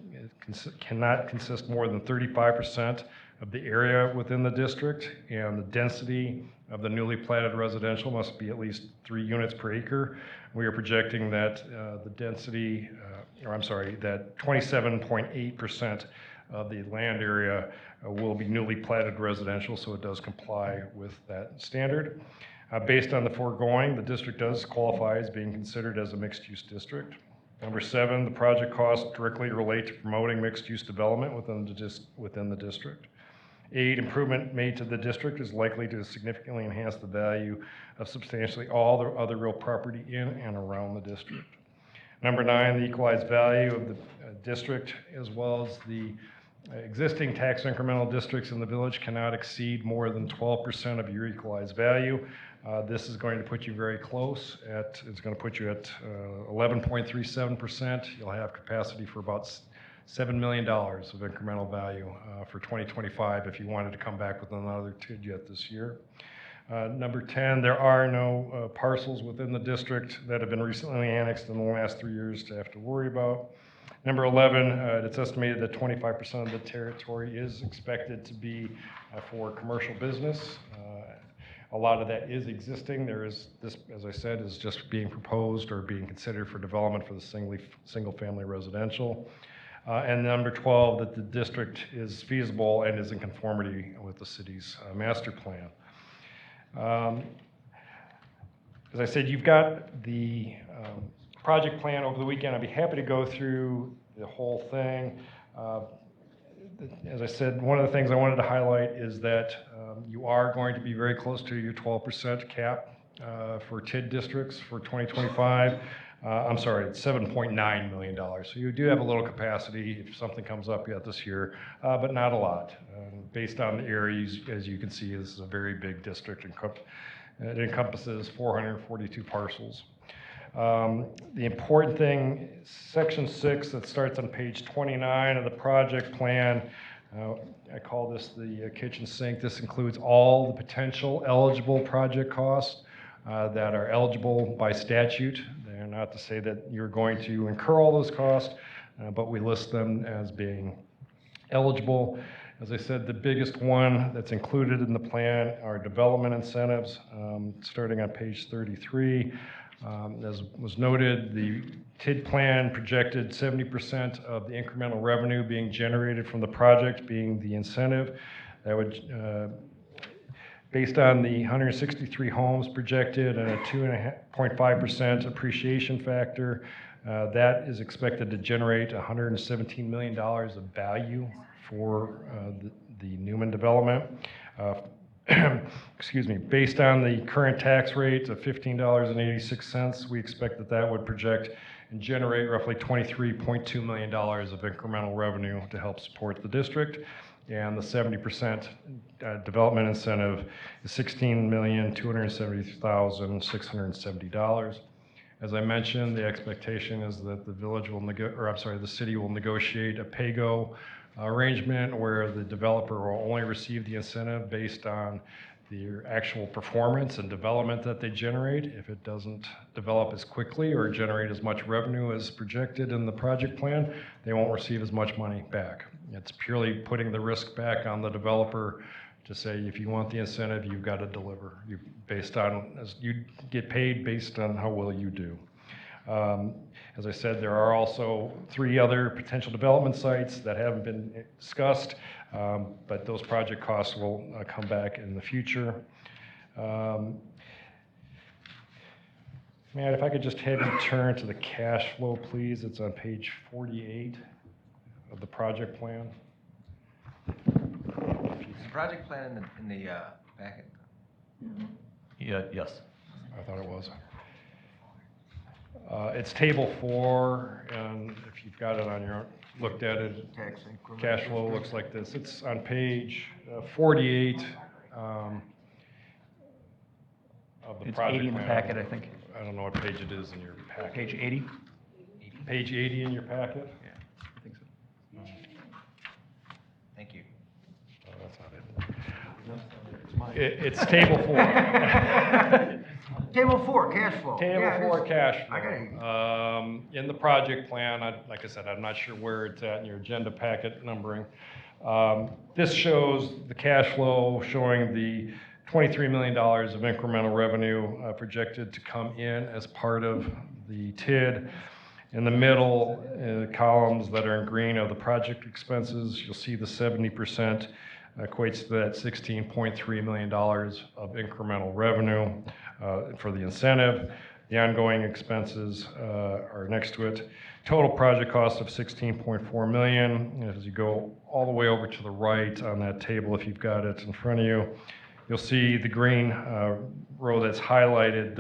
cannot consist more than 35% of the area within the district, and the density of the newly platted residential must be at least 3 units per acre. We are projecting that the density, that 27.8% of the land area will be newly platted residential, so it does comply with that standard. Based on the foregoing, the district does qualify as being considered as a mixed-use district. Number 7, the project costs directly relate to promoting mixed-use development within the district. 8, improvement made to the district is likely to significantly enhance the value of substantially all the other real property in and around the district. Number 9, the equalized value of the district, as well as the existing tax incremental districts in the village, cannot exceed more than 12% of your equalized value. This is going to put you very close it's going to put you at 11.37%. You'll have capacity for about $7 million of incremental value for 2025 if you wanted to come back with another TID yet this year. Number 10, there are no parcels within the district that have been recently annexed in the last 3 years to have to worry about. Number 11, it's estimated that 25% of the territory is expected to be for commercial business. A lot of that is existing. There is, this, as I said, is just being proposed or being considered for development for the single-family residential. And number 12, that the district is feasible and is in conformity with the city's master plan. As I said, you've got the project plan over the weekend. I'd be happy to go through the whole thing. As I said, one of the things I wanted to highlight is that you are going to be very close to your 12% cap for TID districts for 2025. I'm sorry, it's $7.9 million. So you do have a little capacity if something comes up yet this year, but not a lot. Based on the areas, as you can see, this is a very big district. It encompasses 442 parcels. The important thing, section 6 that starts on page 29 of the project plan, I call this the kitchen sink. This includes all the potential eligible project costs that are eligible by statute. They're not to say that you're going to incur all those costs, but we list them as being eligible. As I said, the biggest one that's included in the plan are development incentives, starting on page 33. As was noted, the TID plan projected 70% of the incremental revenue being generated from the project being the incentive. That would, based on the 163 homes projected and a 2.5% appreciation factor, that is expected to generate $117 million of value for the Newman development. Excuse me, based on the current tax rate of $15.86, we expect that that would project and generate roughly $23.2 million of incremental revenue to help support the district. And the 70% development incentive is $16,270,670. As I mentioned, the expectation is that the village will the city will negotiate a pay-go arrangement where the developer will only receive the incentive based on the actual performance and development that they generate. If it doesn't develop as quickly or generate as much revenue as projected in the project plan, they won't receive as much money back. It's purely putting the risk back on the developer to say, if you want the incentive, you've got to deliver. You get paid based on how well you do. As I said, there are also 3 other potential development sites that haven't been discussed, but those project costs will come back in the future. Matt, if I could just have you turn to the cash flow, please. It's on page 48 of the project plan. Is the project plan in the packet? Yeah, yes. I thought it was. It's table 4, and if you've got it on your, looked at it, cash flow looks like this. It's on page 48 of the It's project 80 in the plan. packet, I think. I don't know what page it is in your packet. Page 80? Page 80 in your packet? Yeah, I think so. Thank you. Oh, that's not it. It's table 4. Table 4, cash flow. Table Yeah, 4 cash I got flow. In the project plan, like I said, I'm not sure where it's at in your agenda packet numbering. This shows the cash flow showing the $23 million of incremental revenue projected to come in as part of the TID. In the middle columns that are in green are the project expenses. You'll see the 70% equates to that $16.3 million of incremental revenue for the incentive. The ongoing expenses are next to it. Total project cost of $16.4 million. As you go all the way over to the right on that table, if you've got it in front of you, you'll see the green row that's highlighted.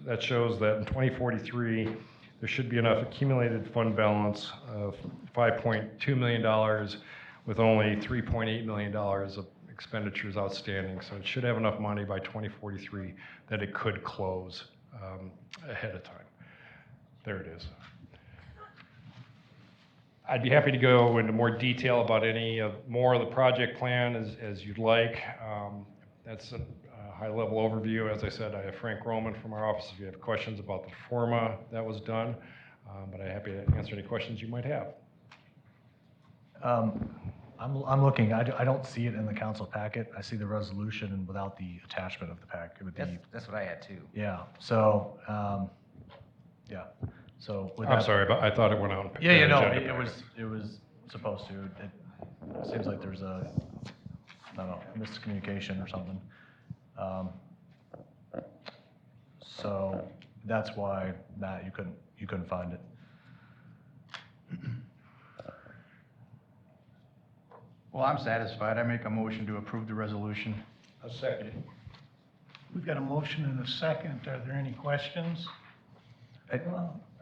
That shows that in 2043, there should be enough accumulated fund balance of $5.2 million with only $3.8 million of expenditures outstanding, so it should have enough money by 2043 that it could close ahead of time. There it is. I'd be happy to go into more detail about any more of the project plan as you'd like. That's a high-level overview. As I said, I have Frank Roman from our office if you have questions about the forma that was done, but I'm happy to answer any questions you might have. I'm looking, I don't see it in the council packet. I see the resolution and without the attachment of the packet with the, That's what I had too. yeah, so, yeah, so. with I'm that- sorry, but I thought it went out. in Yeah, the no, agenda packet. it was supposed to. It seems like there's a, I don't know, miscommunication or something. So that's why that you couldn't find it. Well, I'm satisfied. I make a motion to approve the resolution. I'll second it. We've got a motion and a second. Are there any questions?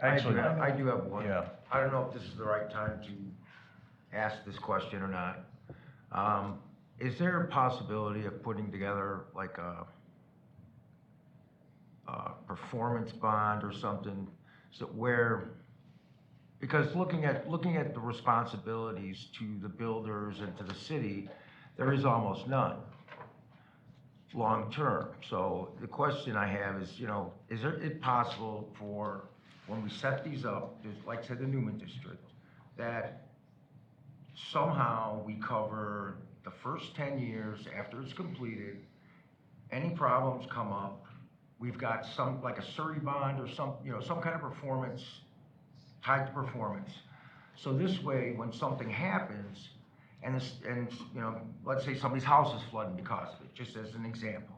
Actually, I do have one. Yeah. I don't know if this is the right time to ask this question or not. Is there a possibility of putting together like a performance bond or something, so where, because looking at the responsibilities to the builders and to the city, there is almost none long term. So the question I have is, is it possible for when we set these up, just like say the Newman District, that somehow we cover the first 10 years after it's completed, any problems come up, we've got some, like a Surrey bond or some kind of performance, tied to performance. So this way, when something happens, and let's say somebody's house is flooding because of it, just as an example,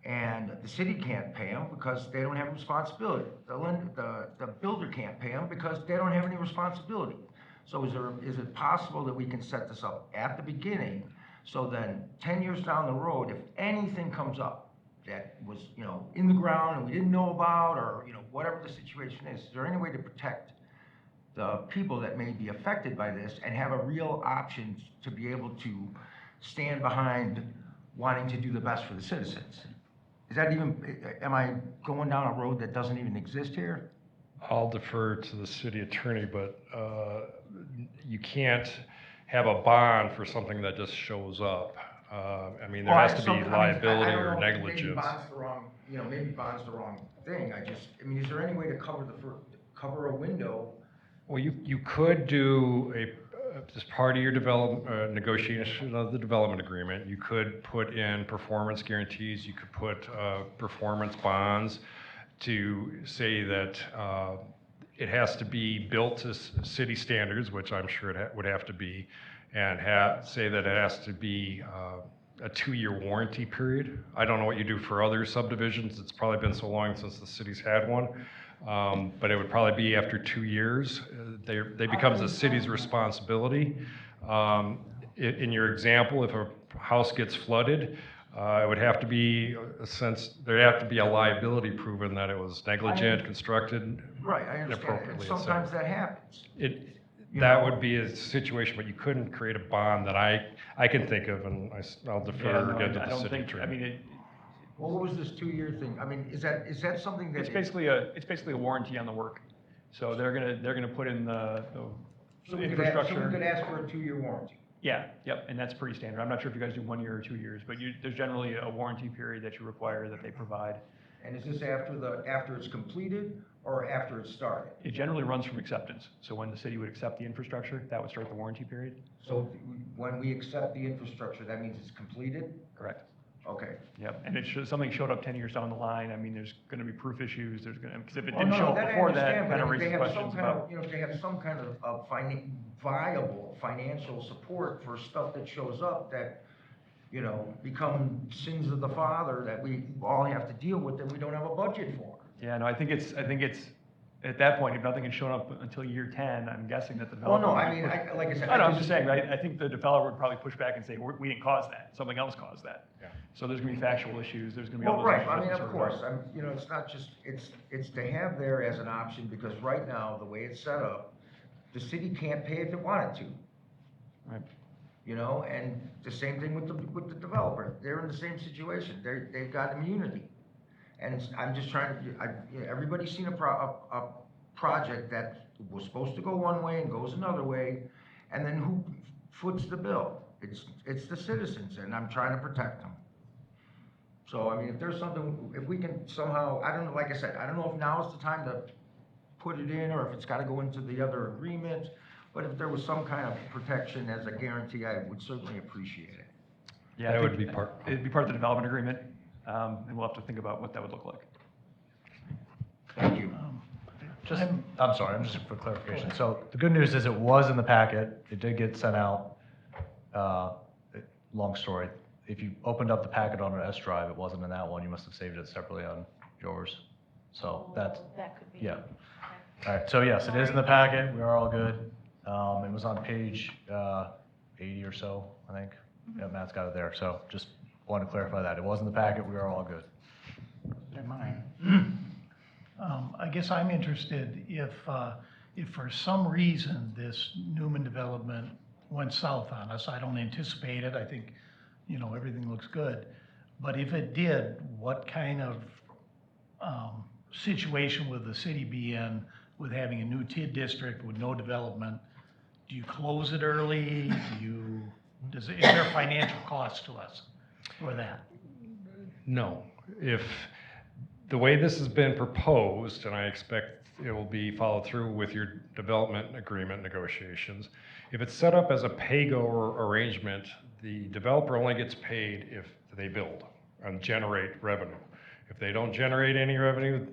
and the city can't pay them because they don't have responsibility. The builder can't pay them because they don't have any responsibility. So is it possible that we can set this up at the beginning, so then 10 years down the road, if anything comes up that was, in the ground and we didn't know about, or, whatever the situation is there any way to protect the people that may be affected by this and have a real option to be able to stand behind wanting to do the best for the citizens? Is that even, am I going down a road that doesn't even exist here? I'll defer to the city attorney, but you can't have a bond for something that just shows up. I mean, there has to be liability or negligence. Maybe bond's the wrong, maybe bond's the wrong thing. Is there any way to cover a window? Well, you could do as part of your negotiation of the development agreement, you could put in performance guarantees, you could put performance bonds to say that it has to be built to city standards, which I'm sure it would have to be, and say that it has to be a 2-year warranty period. I don't know what you do for other subdivisions. It's probably been so long since the city's had one. But it would probably be after 2 years. They becomes the city's responsibility. In your example, if a house gets flooded, it would have to be there'd have to be a liability proven that it was negligent, constructed Right, I understand. And inappropriately. sometimes that happens. That would be a situation, but you couldn't create a bond that I can think of, and I'll defer again to the city attorney. Well, what was this 2-year thing? Is that something that? It's basically a warranty on the work. So they're gonna put in the infrastructure. So we could ask for a 2-year warranty? Yeah, yep, and that's pretty standard. I'm not sure if you guys do 1 year or 2 years, but there's generally a warranty period that you require that they provide. And is this after it's completed or after it's started? It generally runs from acceptance. So when the city would accept the infrastructure, that would start the warranty period. So when we accept the infrastructure, that means it's completed? Correct. Okay. Yep, and something showed up 10 years down the line, there's gonna be proof issues, because if it didn't show up before that, it kind of raises questions about. If they have some kind of viable financial support for stuff that shows up that, become sins of the father that we all have to deal with that we don't have a budget for. Yeah, no, I think it's, at that point, if nothing had shown up until year 10, I'm guessing that the developer. Oh, no, like I said. I'm just saying, right, I think the developer would probably push back and say, we didn't cause that, something else caused that. Yeah. So there's gonna be factual issues, there's gonna be all Well, those right, issues. of course, it's not just, it's to have there as an option, because right now, the way it's set up, the city can't pay if it wanted to. Right. you know, and the same thing with the developer. They're in the same situation. They've got immunity. And I'm just trying to, you know, everybody's seen a project that was supposed to go one way and goes another way, and then who foots the bill? It's the citizens, and I'm trying to protect them. So, I mean, if there's something, if we can somehow, I don't know, like I said, I don't know if now is the time to put it in, or if it's gotta go into the other agreement, but if there was some kind of protection as a guarantee, I would certainly appreciate it. Yeah, That I would think be part- It'd be part of the development agreement, and we'll have to think about what that would look like. Thank you. I'm sorry, I'm just for clarification. So the good news is it was in the packet. It did get sent out. Long story. If you opened up the packet on an S drive, it wasn't in that one. You must have saved it separately on yours. So that's, That could be. yeah. All right, so yes, it is in the packet. We are all good. It was on page 80 or so, I think. Yeah, Matt's got it there. So just wanted to clarify that. It was in the packet. We are all good. They're mine. I guess I'm interested if for some reason this Newman development went south on us, I don't anticipate it, I think, you know, everything looks good. But if it did, what kind of situation would the city be in with having a new TID district with no development? Do you close it early? Is there financial cost to us for that? No. If the way this has been proposed, and I expect it will be followed through with your development agreement negotiations, if it's set up as a pay-go arrangement, the developer only gets paid if they build and generate revenue. If they don't generate any revenue,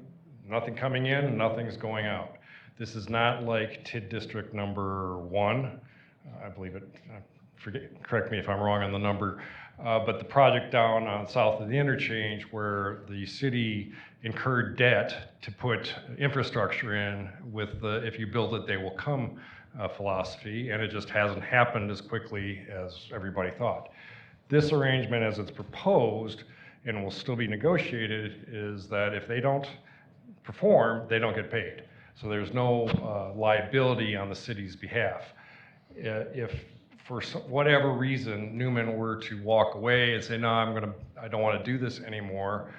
nothing coming in, nothing's going out. This is not like TID District number 1, I believe it, correct me if I'm wrong on the number, but the project down on south of the interchange where the city incurred debt to put infrastructure in with the if you build it, they will come philosophy, and it just hasn't happened as quickly as everybody thought. This arrangement as it's proposed and will still be negotiated is that if they don't perform, they don't get paid. So there's no liability on the city's behalf. If for whatever reason Newman were to walk away and say, no, I don't want to do this anymore,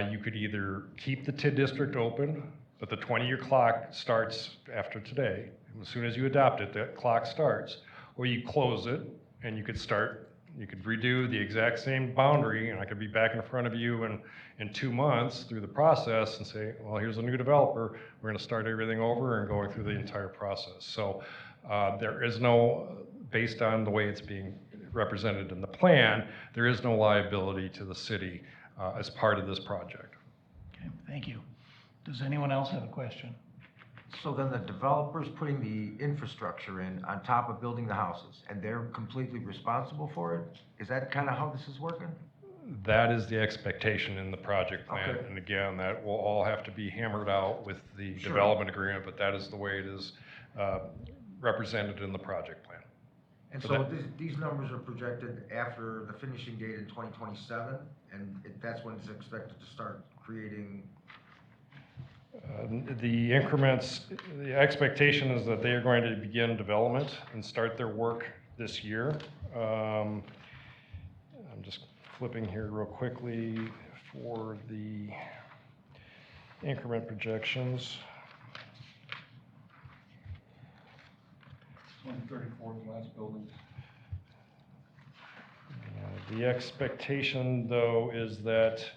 you could either keep the TID district open, but the 20-year clock starts after today. As soon as you adopt it, that clock starts, or you close it and you could redo the exact same boundary, and I could be back in front of you in 2 months through the process and say, well, here's a new developer. We're going to start everything over and going through the entire process. So there is no, based on the way it's being represented in the plan, there is no liability to the city as part of this project. Okay, thank you. Does anyone else have a question? So then the developer's putting the infrastructure in on top of building the houses, and they're completely responsible for it? Is that kind of how this is working? That is the expectation in the project plan. Okay. And again, that will all have to be hammered out with the Sure. development agreement, but that is the way it is represented in the project plan. And So so that- these numbers are projected after the finishing date in 2027, and that's when it's expected to start creating. The increments, the expectation is that they are going to begin development and start their work this year. I'm just flipping here real quickly for the increment projections. 134, the last building. The expectation, though, is that,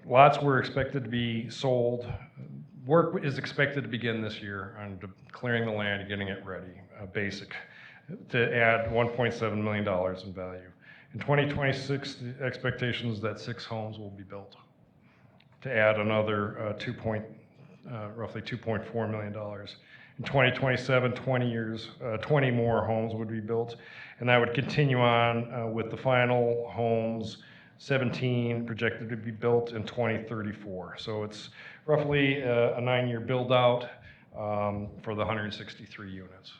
lots were expected to be sold. Work is expected to begin this year on clearing the land and getting it ready, basic, to add $1.7 million in value. In 2026, the expectation is that 6 homes will be built to add another roughly $2.4 million. In 2027, 20 more homes would be built, and that would continue on with the final homes, 17 projected to be built in 2034. So it's roughly a 9-year build out for the 163 units.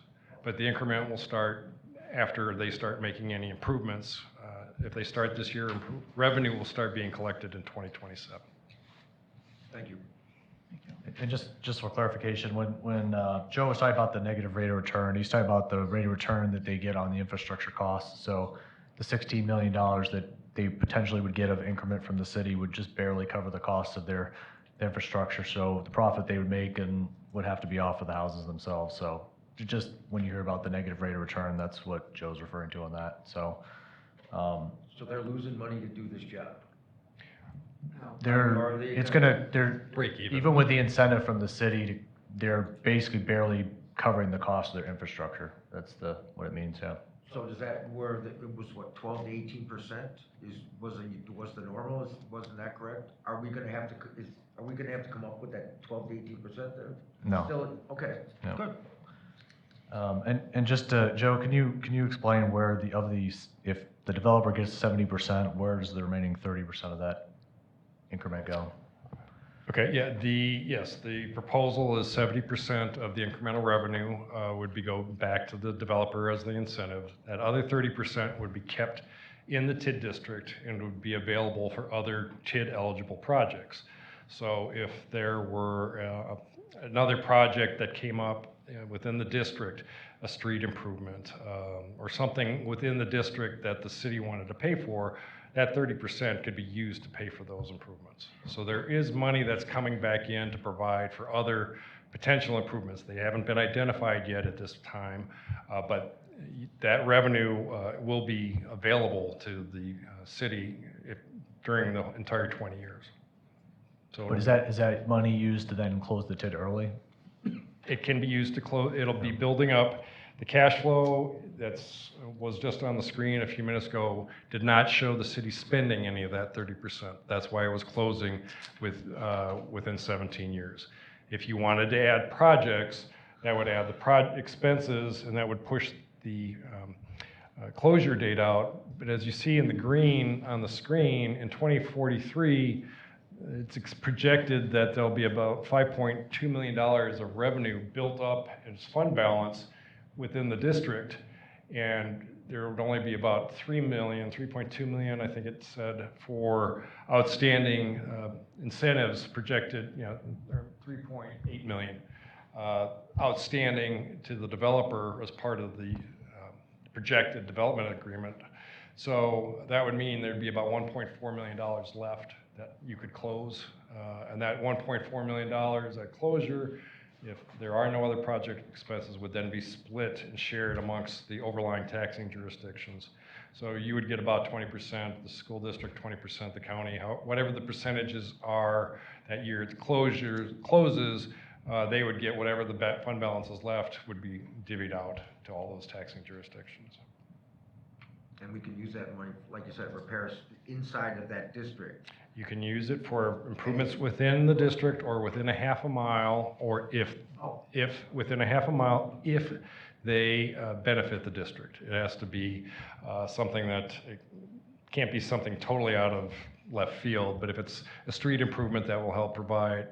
But the increment will start after they start making any improvements. If they start this year, revenue will start being collected in 2027. Thank you. Thank you. And just for clarification, when Joe was talking about the negative rate of return, he's talking about the rate of return that they get on the infrastructure costs. So the $16 million that they potentially would get of increment from the city would just barely cover the cost of their infrastructure. So the profit they would make and would have to be off of the houses themselves. So just when you hear about the negative rate of return, that's what Joe's referring to on that. So So they're losing money to do this job? they're Break even. even with the incentive from the city, they're basically barely covering the cost of their infrastructure. That's what it means, yeah. So does that, it was what, 12 to 18% was the normal, wasn't that correct? Are we gonna have to come up with that 12 to 18% there? No. Still, okay, No. good. And just, Joe, can you explain where of these, if the developer gets 70%, where does the remaining 30% of that increment go? Okay, yeah, yes, the proposal is 70% of the incremental revenue would go back to the developer as the incentive. That other 30% would be kept in the TID district and would be available for other TID eligible projects. So if there were another project that came up within the district, a street improvement, or something within the district that the city wanted to pay for, that 30% could be used to pay for those improvements. So there is money that's coming back in to provide for other potential improvements. They haven't been identified yet at this time, but that revenue will be available to the city during the entire 20 years. So But is that money used to then close the TID early? it can be used to close, it'll be building up. The cash flow was just on the screen a few minutes ago did not show the city spending any of that 30%. That's why it was closing within 17 years. If you wanted to add projects, that would add the expenses and that would push the closure date out. But as you see in the green on the screen, in 2043, it's projected that there'll be about $5.2 million of revenue built up as fund balance within the district, and there would only be about 3.2 million, I think it said, for outstanding incentives projected, or 3.8 million outstanding to the developer as part of the projected development agreement. So that would mean there'd be about $1.4 million left that you could close, and that $1.4 million at closure, if there are no other project expenses, would then be split and shared amongst the overlying taxing jurisdictions. So you would get about 20%, the school district 20%, the county, whatever the percentages are that year it closes, they would get whatever the fund balance is left would be divvied out to all those taxing jurisdictions. And we can use that money, like you said, repairs inside of that district. You can use it for improvements within the district or within a half a mile, or if within a half a mile, if they benefit the district. It has to be something that, it can't be something totally out of left field, but if it's a street improvement that will help provide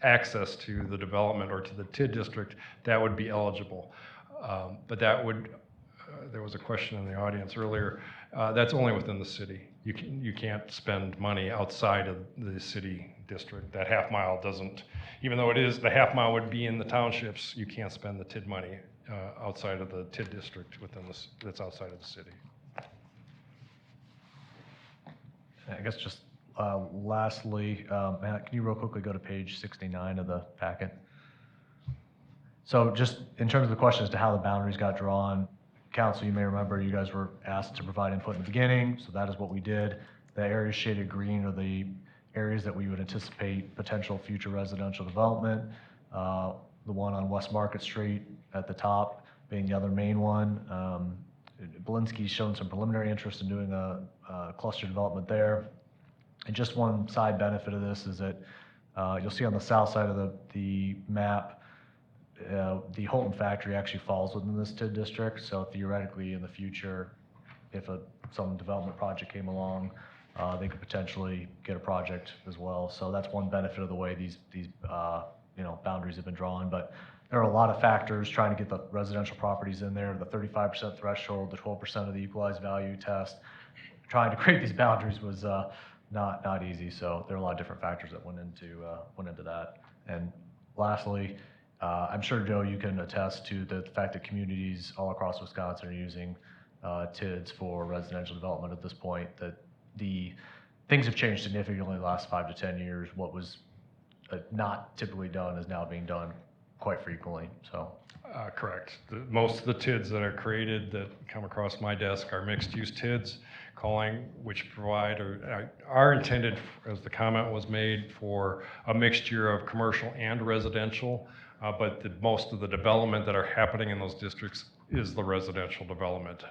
access to the development or to the TID district, that would be eligible. But that would, there was a question in the audience earlier, that's only within the city. You can't spend money outside of the city district. That half mile doesn't, even though it is, the half mile would be in the townships, you can't spend the TID money outside of the TID district that's outside of the city. I guess just lastly, Matt, can you real quickly go to page 69 of the packet? So just in terms of the question as to how the boundaries got drawn, Council, you may remember you guys were asked to provide input in the beginning, so that is what we did. The areas shaded green are the areas that we would anticipate potential future residential development. The one on West Market Street at the top being the other main one. Belinsky's shown some preliminary interest in doing a cluster development there. And just one side benefit of this is that you'll see on the south side of the map, the Holton factory actually falls within this TID district, so theoretically in the future, if some development project came along, they could potentially get a project as well. So that's one benefit of the way these boundaries have been drawn. But there are a lot of factors trying to get the residential properties in there, the 35% threshold, the 12% of the equalized value test. Trying to create these boundaries was not easy. So there are a lot of different factors that went into that. And lastly, I'm sure, Joe, you can attest to the fact that communities all across Wisconsin are using TIDs for residential development at this point, that things have changed significantly in the last 5 to 10 years. What was not typically done is now being done quite frequently, so. Correct. Most of the TIDs that are created that come across my desk are mixed-use TIDs, which provide or are intended, as the comment was made, for a mixture of commercial and residential. But most of the development that are happening in those districts is the residential development.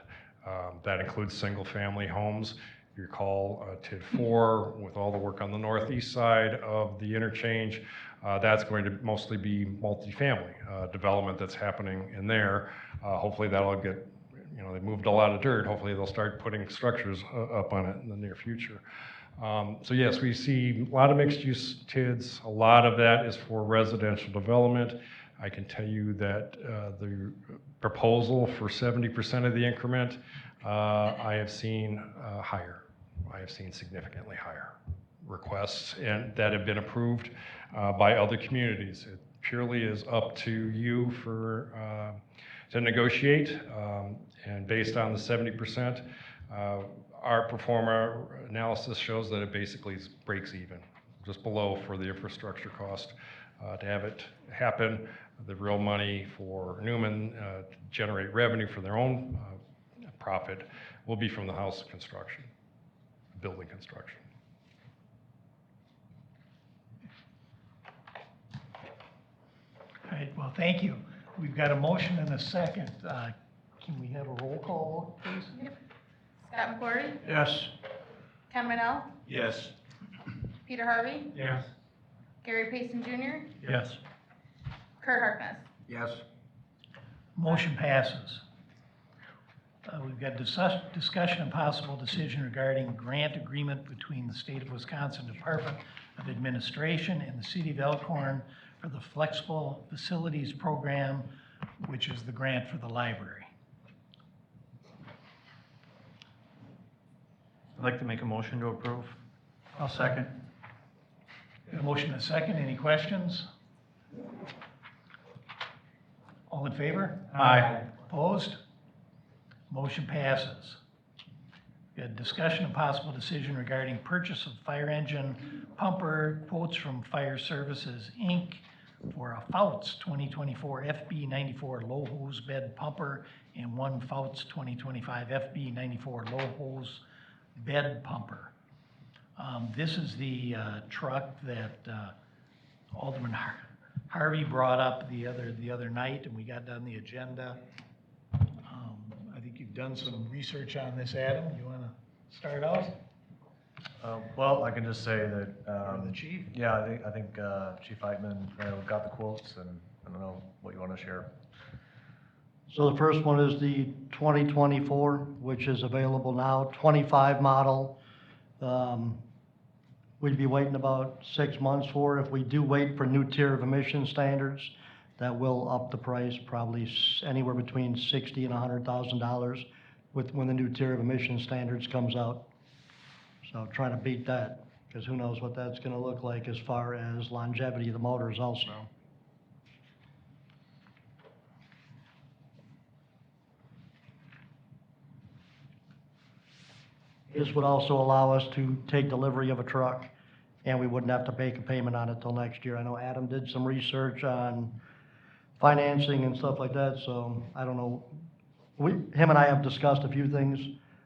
That includes single-family homes. If you recall, TID 4, with all the work on the northeast side of the interchange, that's going to mostly be multifamily development that's happening in there. Hopefully that'll get, they moved a lot of dirt. Hopefully they'll start putting structures up on it in the near future. So yes, we see a lot of mixed-use TIDs. A lot of that is for residential development. I can tell you that the proposal for 70% of the increment, I have seen higher. I have seen significantly higher requests and that have been approved by other communities. It purely is up to you to negotiate, and based on the 70%, our performer analysis shows that it basically breaks even, just below for the infrastructure cost. To have it happen, the real money for Newman to generate revenue for their own profit will be from the house construction, building construction. All right, well, thank you. We've got a motion and a second. Can we have a roll call, please? Yep. Scott McClory, Yes. Ken Minell, Yes. Peter Harvey, Yes. Gary Payson Jr., Yes. Kurt Harkness. Yes. Motion passes. We've got discussion and possible decision regarding grant agreement between the State of Wisconsin Department of Administration and the City of Elkhorn for the Flexible Facilities Program, which is the grant for the library. I'd like to make a motion to approve. I'll second. A motion and a second. Any questions? All in favor? Aye. Opposed? Motion passes. We had discussion and possible decision regarding purchase of fire engine pumper, quotes from Fire Services, Inc. for a Fouts 2024 FB 94 low hose bed pumper and one Fouts 2025 FB 94 low hose bed pumper. This is the truck that Alderman Harvey brought up the other night, and we got on the agenda. I think you've done some research on this, Adam. You want to start out? Well, I can just say that. Or the chief? Yeah, I think Chief Heitman got the quotes, and I don't know what you want to share. So the first one is the 2024, which is available now, 25 model. We'd be waiting about 6 months for. If we do wait for new tier of emission standards, that will up the price probably anywhere between $60,000 and $100,000 when the new tier of emission standards comes out. So trying to beat that, because who knows what that's going to look like as far as longevity of the motors also. This would also allow us to take delivery of a truck, and we wouldn't have to make a payment on it till next year. I know Adam did some research on financing and stuff like that, so I don't know. Him and I have discussed a few things.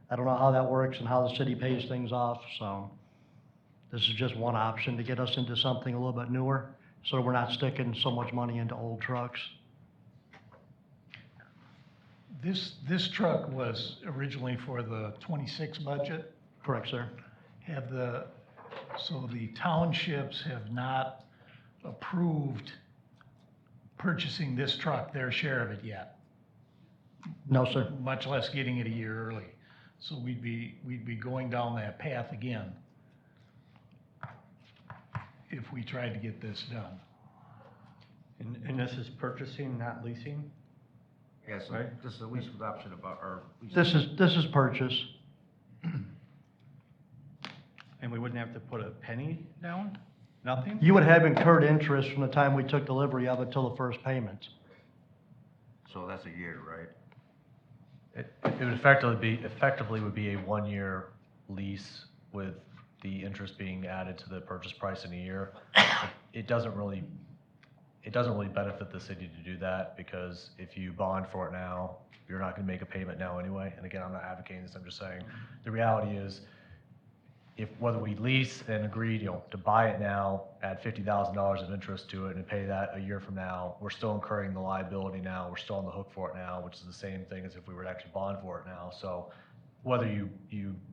I don't know how that works and how the city pays things off, so this is just one option to get us into something a little bit newer, so we're not sticking so much money into old trucks. This truck was originally for the 26 budget. Correct, sir. So the townships have not approved purchasing this truck, their share of it yet. No, sir. Much less getting it a year early. So we'd be going down that path again if we tried to get this done. And this is purchasing, not leasing? Yes, Right. this is a lease with option about, or. lease- This is purchase. And we wouldn't have to put a penny down? Nothing? You would have incurred interest from the time we took delivery of it till the first payment. So that's a year, right? It would effectively would be a 1-year lease with the interest being added to the purchase price in a year. It doesn't really benefit the city to do that, because if you bond for it now, you're not gonna make a payment now anyway. And again, I'm not advocating this, I'm just saying, the reality is, whether we lease and agree, to buy it now, add $50,000 of interest to it and pay that a year from now, we're still incurring the liability now, we're still on the hook for it now, which is the same thing as if we were to actually bond for it now. So whether you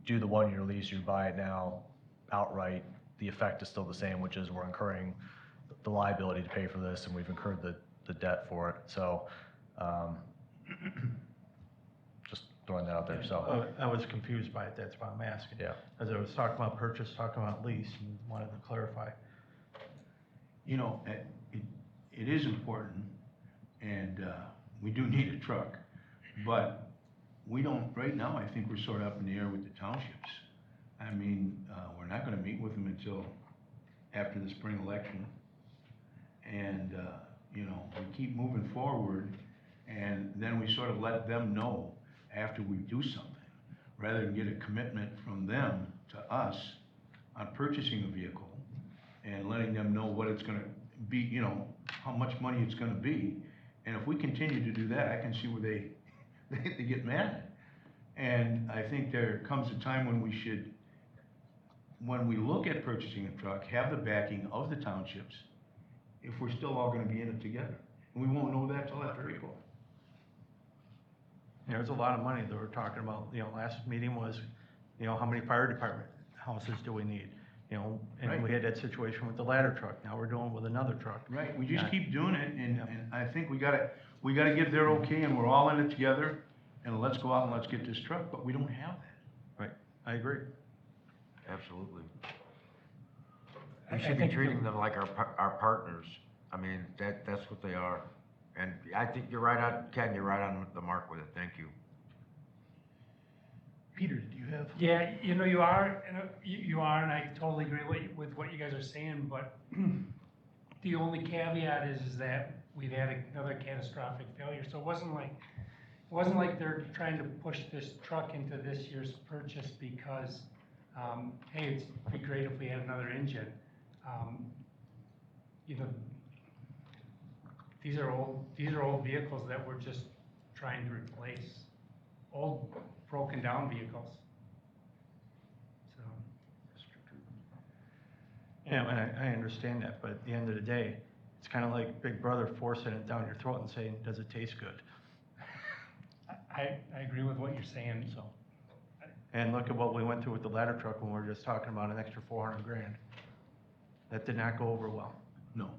do the 1-year lease, you buy it now outright, the effect is still the same, which is we're incurring the liability to pay for this, and we've incurred the debt for it. So, just throwing that out there, so. I was confused by it, that's why I'm asking. Yeah. As I was talking about purchase, talking about lease, and wanted to clarify. You know, it is important, and we do need a truck, but we don't, right now, I think we're sort of up in the air with the townships. I mean, we're not gonna meet with them until after the spring election. And, you know, we keep moving forward, and then we sort of let them know after we do something, rather than get a commitment from them to us on purchasing a vehicle and letting them know what it's gonna be, you know, how much money it's gonna be. And if we continue to do that, I can see where they get mad. And I think there comes a time when we should, when we look at purchasing a truck, have the backing of the townships, if we're still all gonna be in it together. And we won't know that till after April. There's a lot of money that we're talking about, last meeting was, how many fire department houses do we need? And Right. we had that situation with the ladder truck, now we're doing with another truck. Right, we just Yeah. keep doing it, and I think we gotta get their okay, and we're all in it together, and let's go out and let's get this truck, but we don't have that. Right, I agree. Absolutely. I We should be think treating them like our partners. I mean, that's what they are. And I think you're right on, Ken, you're right on the mark with it. Thank you. Peter, do you have? Yeah, you are, you are, and I totally agree with what you guys are saying, but the only caveat is that we've had another catastrophic failure, so it wasn't like they're trying to push this truck into this year's purchase because, hey, it'd be great if we had another engine. These are old vehicles that we're just trying to replace, old broken down vehicles. So. Yeah, and I understand that, but at the end of the day, it's kind of like Big Brother forcing it down your throat and saying, does it taste good? I agree with what you're saying, so. And look at what we went through with the ladder truck when we were just talking about an extra 400 grand. That did not go over well. No.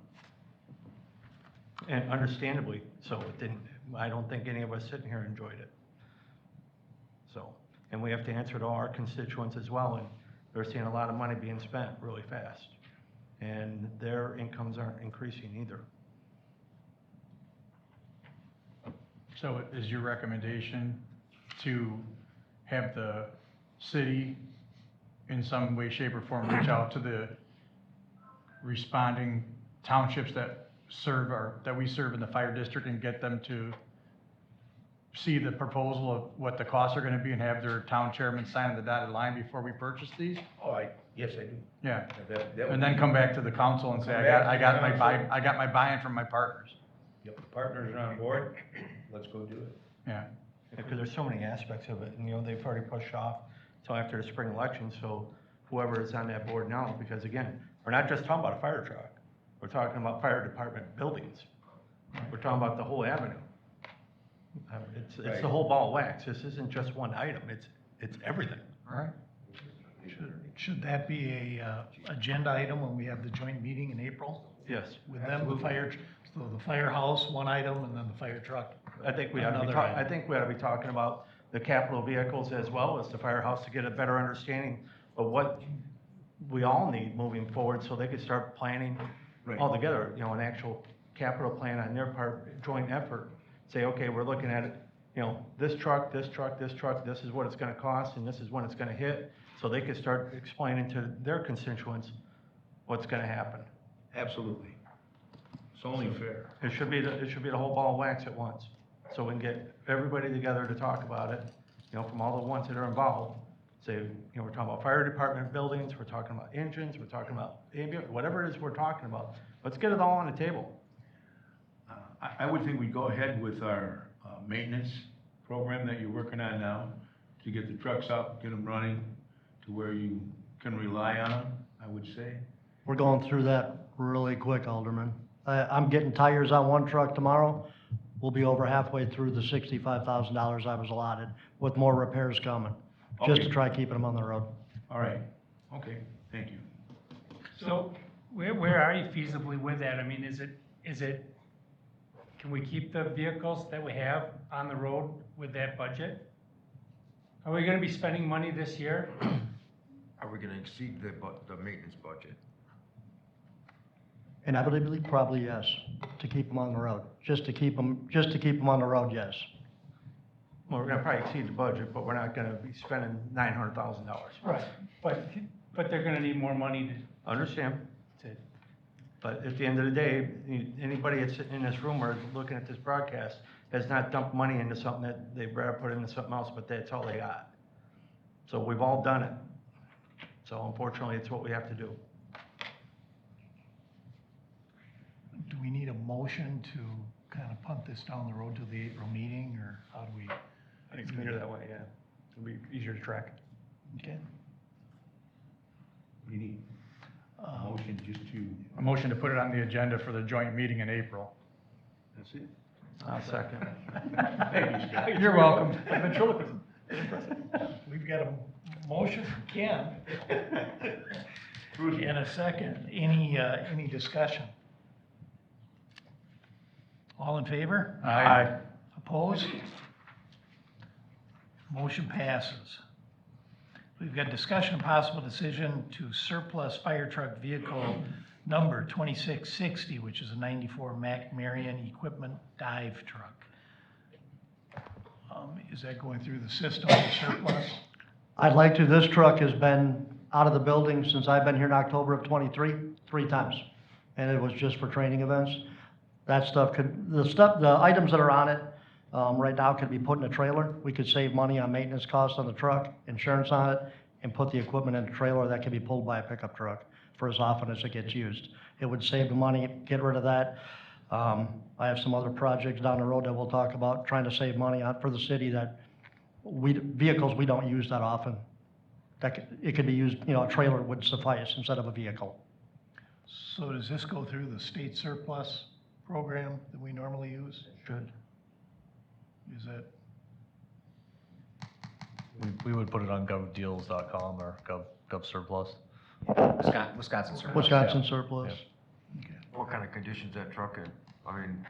And understandably, so it didn't, I don't think any of us sitting here enjoyed it. So, and we have to answer to all our constituents as well, and they're seeing a lot of money being spent really fast. And their incomes aren't increasing either. So is your recommendation to have the city in some way, shape, or form reach out to the responding townships that we serve in the fire district and get them to see the proposal of what the costs are gonna be and have their town chairman sign the dotted line before we purchase these? Yes, I do. Yeah, That would and then be- come back to the council and say, Come I back got, I to got the my council. I got my buy-in from my partners. Yep, the partners are on board, let's go do it. Yeah. Because there's so many aspects of it, and they've already pushed off till after the spring election, so whoever is on that board now, because again, we're not just talking about a fire truck, we're talking about fire department buildings. We're talking about the whole avenue. It's Right. the whole ball of wax, this isn't just one item, it's everything. All right. Should that be a agenda item when we have the joint meeting in April? Yes. With them, so the firehouse, one item, and then the fire truck. I think we ought to be another item. I think we ought to be talking about the capital vehicles as well as the firehouse to get a better understanding of what we all need moving forward, so they could start planning Right. all together, an actual capital plan on their part, joint effort. Say, okay, we're looking at it, this truck, this truck, this truck, this is what it's gonna cost, and this is when it's gonna hit, so they could start explaining to their constituents what's gonna happen. Absolutely. It's only fair. It should be the whole ball of wax at once, so we can get everybody together to talk about it, from all the ones that are involved. Say, we're talking about fire department buildings, we're talking about engines, we're talking about ambulance, whatever it is we're talking about. Let's get it all on the table. I would think we go ahead with our maintenance program that you're working on now to get the trucks out, get them running to where you can rely on them, I would say. We're going through that really quick, Alderman. I'm getting tires on one truck tomorrow. We'll be over halfway through the $65,000 I was allotted, with more repairs coming, just to Okay. try keeping them on the road. All right, okay, thank you. So where are you feasibly with that? I mean, is it, can we keep the vehicles that we have on the road with that budget? Are we gonna be spending money this year? Are we gonna exceed the maintenance budget? Inevitably, probably yes, to keep them on the road, just to keep them on the road, yes. Well, we're gonna probably exceed the budget, but we're not gonna be spending $900,000. Right. But they're gonna need more money Understand? to, But at the end of the day, anybody that's in this room or looking at this broadcast has not dumped money into something that they'd rather put into something else, but that's all they got. So we've all done it. So unfortunately, it's what we have to do. Do we need a motion to kind of punt this down the road to the April meeting, or how do we? I think it's cleaner that way, yeah. It'll be easier to track. Okay. We need a motion just to, A motion to put it on the agenda for the joint meeting in April. that's it. I'll second. Thank you, Scott. You're welcome. Ventriloquism. We've got a motion from Ken and a second. Any discussion? All in favor? Aye. Opposed? Motion passes. We've got discussion and possible decision to surplus fire truck vehicle number 2660, which is a 94 Mack Marion equipment dive truck. Is that going through the system of surplus? I'd like to, this truck has been out of the building since I've been here in October of '23, 3 times. And it was just for training events. That stuff the items that are on it, right now could be put in a trailer. We could save money on maintenance costs on the truck, insurance on it, and put the equipment in a trailer that can be pulled by a pickup truck for as often as it gets used. It would save the money, get rid of that. I have some other projects down the road that we'll talk about, trying to save money on for the city that vehicles we don't use that often. It could be used, a trailer would suffice instead of a vehicle. So does this go through the state surplus program that we normally use? Should. Is that, We would put it on govdeals.com or gov surplus. Wisconsin Surplus. Wisconsin surplus. What kind of conditions that truck in? I mean,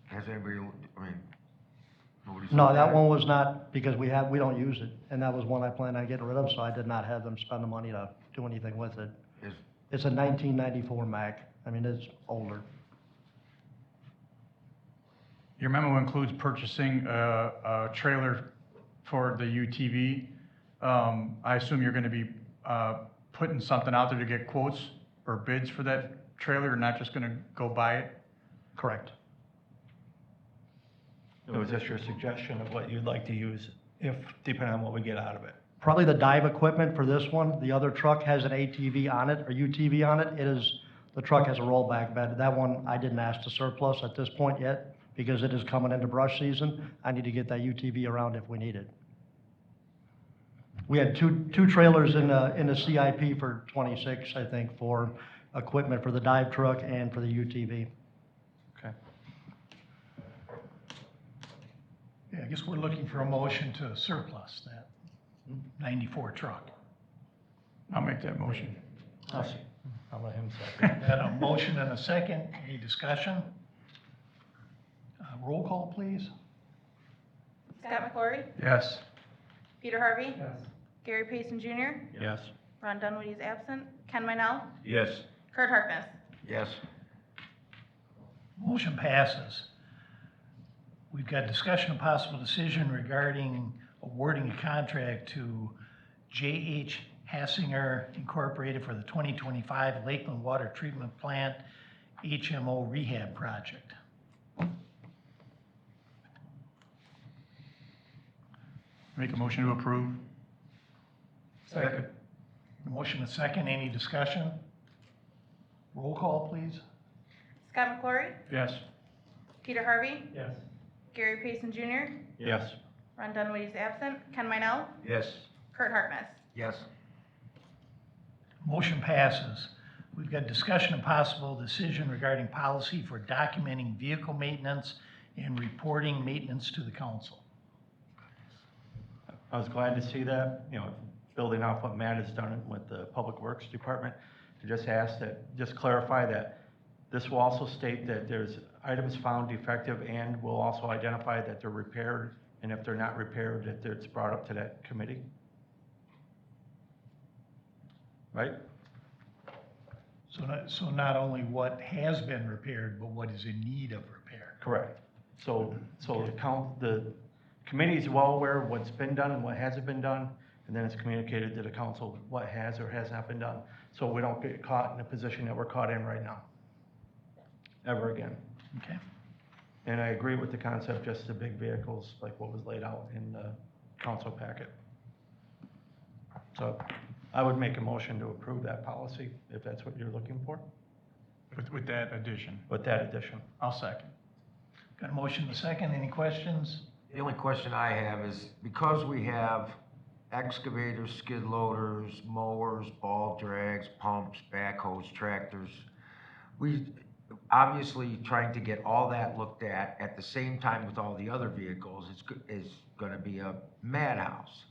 has anybody, nobody's. No, that one was not, because we don't use it, and that was one I planned on getting rid of, so I did not have them spend the money to do anything with it. It's a 1994 Mack. I mean, it's older. Your memo includes purchasing a trailer for the UTV. I assume you're gonna be putting something out there to get quotes or bids for that trailer, and not just gonna go buy it? Correct. It was just your suggestion of what you'd like to use, depending on what we get out of it. Probably the dive equipment for this one. The other truck has an ATV on it, or UTV on it. The truck has a rollback bed. That one, I didn't ask to surplus at this point yet, because it is coming into brush season. I need to get that UTV around if we need it. We had two trailers in the CIP for 26, I think, for equipment for the dive truck and for the UTV. Okay. yeah, I guess we're looking for a motion to surplus that 94 truck. I'll make that motion. I'll let him second. Got a motion and a second. Any discussion? Roll call, please. Scott McClory, Yes. Peter Harvey, yes. Gary Payson Jr., Yes. Ron Dunwoody is absent, Ken Minell, Yes. Kurt Harkness. Yes. Motion passes. We've got discussion of possible decision regarding awarding a contract to J.H. Hassinger Incorporated for the 2025 Lakeland Water Treatment Plant HMO Rehab Project. Make a motion to approve. Second. Motion and second, any discussion? Roll call, please. Scott McClory, Yes. Peter Harvey, Yes. Gary Payson Jr., Yes. Ron Dunaway is absent, Ken Minell, Yes. Kurt Harkness. Yes. Motion passes. We've got discussion and possible decision regarding policy for documenting vehicle maintenance and reporting maintenance to the council. I was glad to see that, you know, building off what Matt has done with the Public Works Department, to just ask that, just clarify that this will also state that there's items found defective and will also identify that they're repaired, and if they're not repaired, that it's brought up to that committee. Right? So not only what has been repaired, but what is in need of repair. Correct. So the committee is well aware of what's been done and what hasn't been done, and then it's communicated to the council what has or has not been done, so we don't get caught in a position that we're caught in right now, ever again. Okay. And I agree with the concept, just the big vehicles, like what was laid out in the council packet. So I would make a motion to approve that policy, if that's what you're looking for, With that addition. with that addition. I'll second. Got a motion and a second, any questions? The only question I have is, because we have excavators, skid loaders, mowers, ball drags, pumps, backhoes, tractors, we obviously trying to get all that looked at the same time with all the other vehicles is gonna be a madhouse.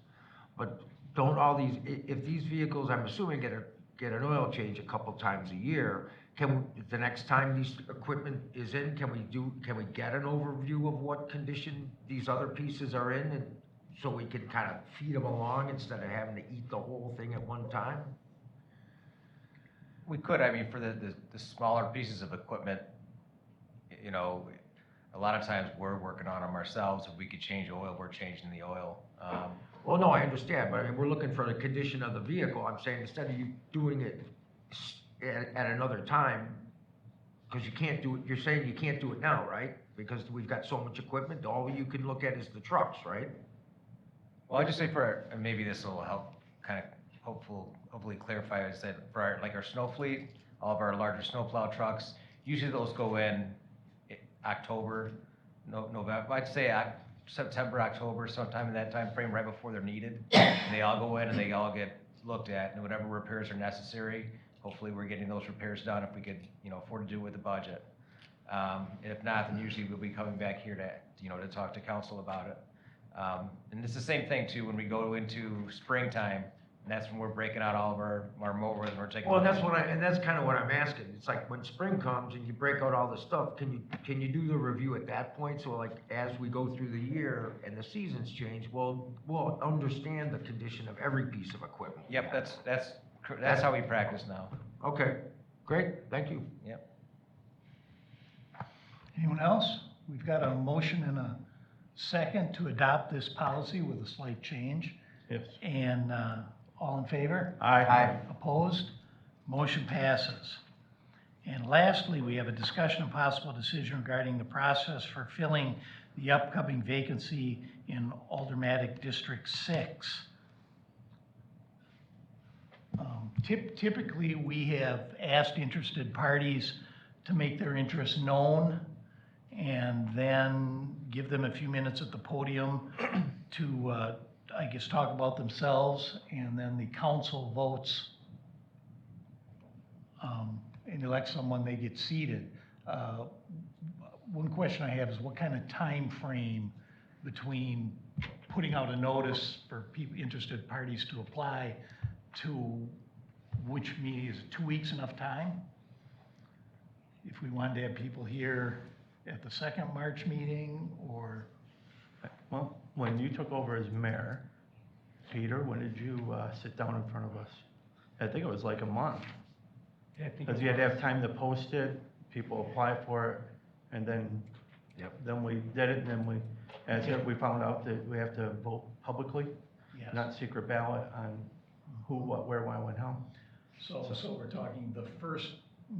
But don't all these, if these vehicles, I'm assuming, get an oil change a couple times a year, the next time these equipment is in, can we get an overview of what condition these other pieces are in, and so we can kind of feed them along instead of having to eat the whole thing at one time? We could, I mean, for the smaller pieces of equipment, you know, a lot of times we're working on them ourselves. If we could change oil, we're changing the oil. Well, no, I understand, but I mean, we're looking for the condition of the vehicle. I'm saying, instead of you doing it at another time, because you can't do it, you're saying you can't do it now, right? Because we've got so much equipment, all you can look at is the trucks, right? Well, I just say and maybe this will help kind of hopefully clarify, is that for our snow fleet, all of our larger snowplow trucks, usually those go in October, November, I'd say September, October, sometime in that time frame, right before they're needed. And they all go in and they all get looked at, and whatever repairs are necessary, hopefully we're getting those repairs done if we could, you know, afford to do it with the budget. And if not, then usually we'll be coming back here to talk to council about it. And it's the same thing too, when we go into springtime, and that's when we're breaking out all of our mowers and we're taking. Well, that's kind of what I'm asking. It's like, when spring comes and you break out all the stuff, can you do the review at that point? So like, as we go through the year and the seasons change, we'll understand the condition of every piece of equipment. Yep, that's how we practice now. Okay, great, thank you. Yep. Anyone else? We've got a motion and a second to adopt this policy with a slight change. Yes. And all in favor? Aye. Opposed? Motion passes. And lastly, we have a discussion of possible decision regarding the process for filling the upcoming vacancy in Aldermatic District 6. Typically, we have asked interested parties to make their interest known and then give them a few minutes at the podium to, I guess, talk about themselves, and then the council votes and elects someone, they get seated. One question I have is, what kind of time frame between putting out a notice for interested parties to apply to which meeting? Is it 2 weeks enough time? If we wanted to have people here at the second March meeting, or? Well, when you took over as mayor, Peter, when did you sit down in front of us? I think it was like a month. Yeah, I think Because you had to have time to post it, people apply for it, and then, then we did it, and then we found out that we have to vote publicly, Yes. not secret ballot on who, what, where, when, how, So we're talking the first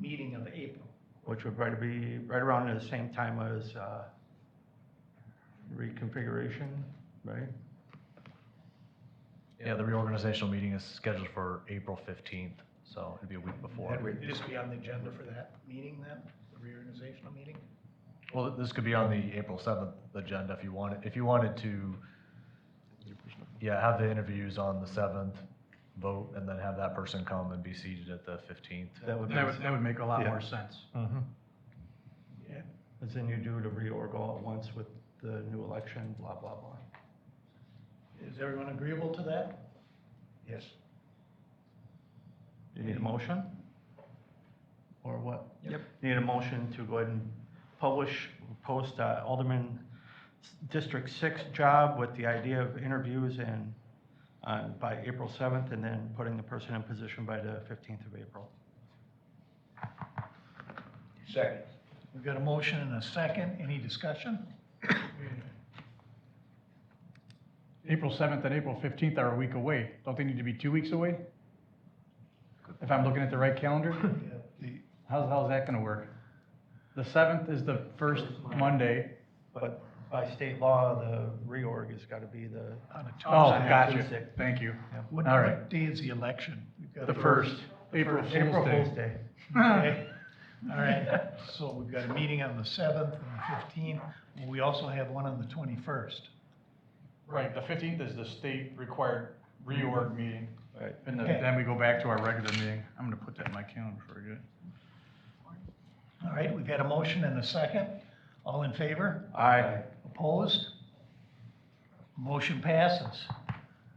meeting of April. which would probably be right around the same time as reconfiguration, right? Yeah, the reorganizational meeting is scheduled for April 15th, so it'd be a week before. Would this be on the agenda for that meeting then, the reorganizational meeting? Well, this could be on the April 7th agenda if you wanted to, yeah, have the interviews on the 7th, vote, and then have that person come and be seated at the 15th. That would That would make a lot Yeah. more sense. Mhm. Yeah. Because then you do the reorg all at once with the new election, blah, blah, blah. Is everyone agreeable to that? Yes. Do you need a motion? Or what? Yep. Need a motion to go ahead and post Alderman District 6 job with the idea of interviews and by April 7th, and then putting the person in position by the 15th of April. Second. We've got a motion and a second. Any discussion? April 7th and April 15th are a week away. Don't they need to be 2 weeks away? If I'm looking at the right calendar? How's that gonna work? The 7th is the first Monday. But by state law, the reorg has got to be the. On a Oh, Tuesday. gotcha. Tuesday. Thank you. What, All right. what day is the election? We've got The first, April April Fool's Fool's Day. Day. Okay. All right, so we've got a meeting on the 7th and the 15th. We also have one on the 21st. Right, the 15th is the state required reorg meeting. Right. And Okay. then we go back to our regular meeting. I'm gonna put that in my calendar before I get it. All right, we've had a motion and a second. All in favor? Aye. Opposed? Motion passes.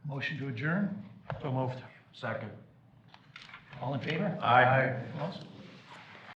Motion to adjourn? So moved. Second. All in favor? Aye. Opposed?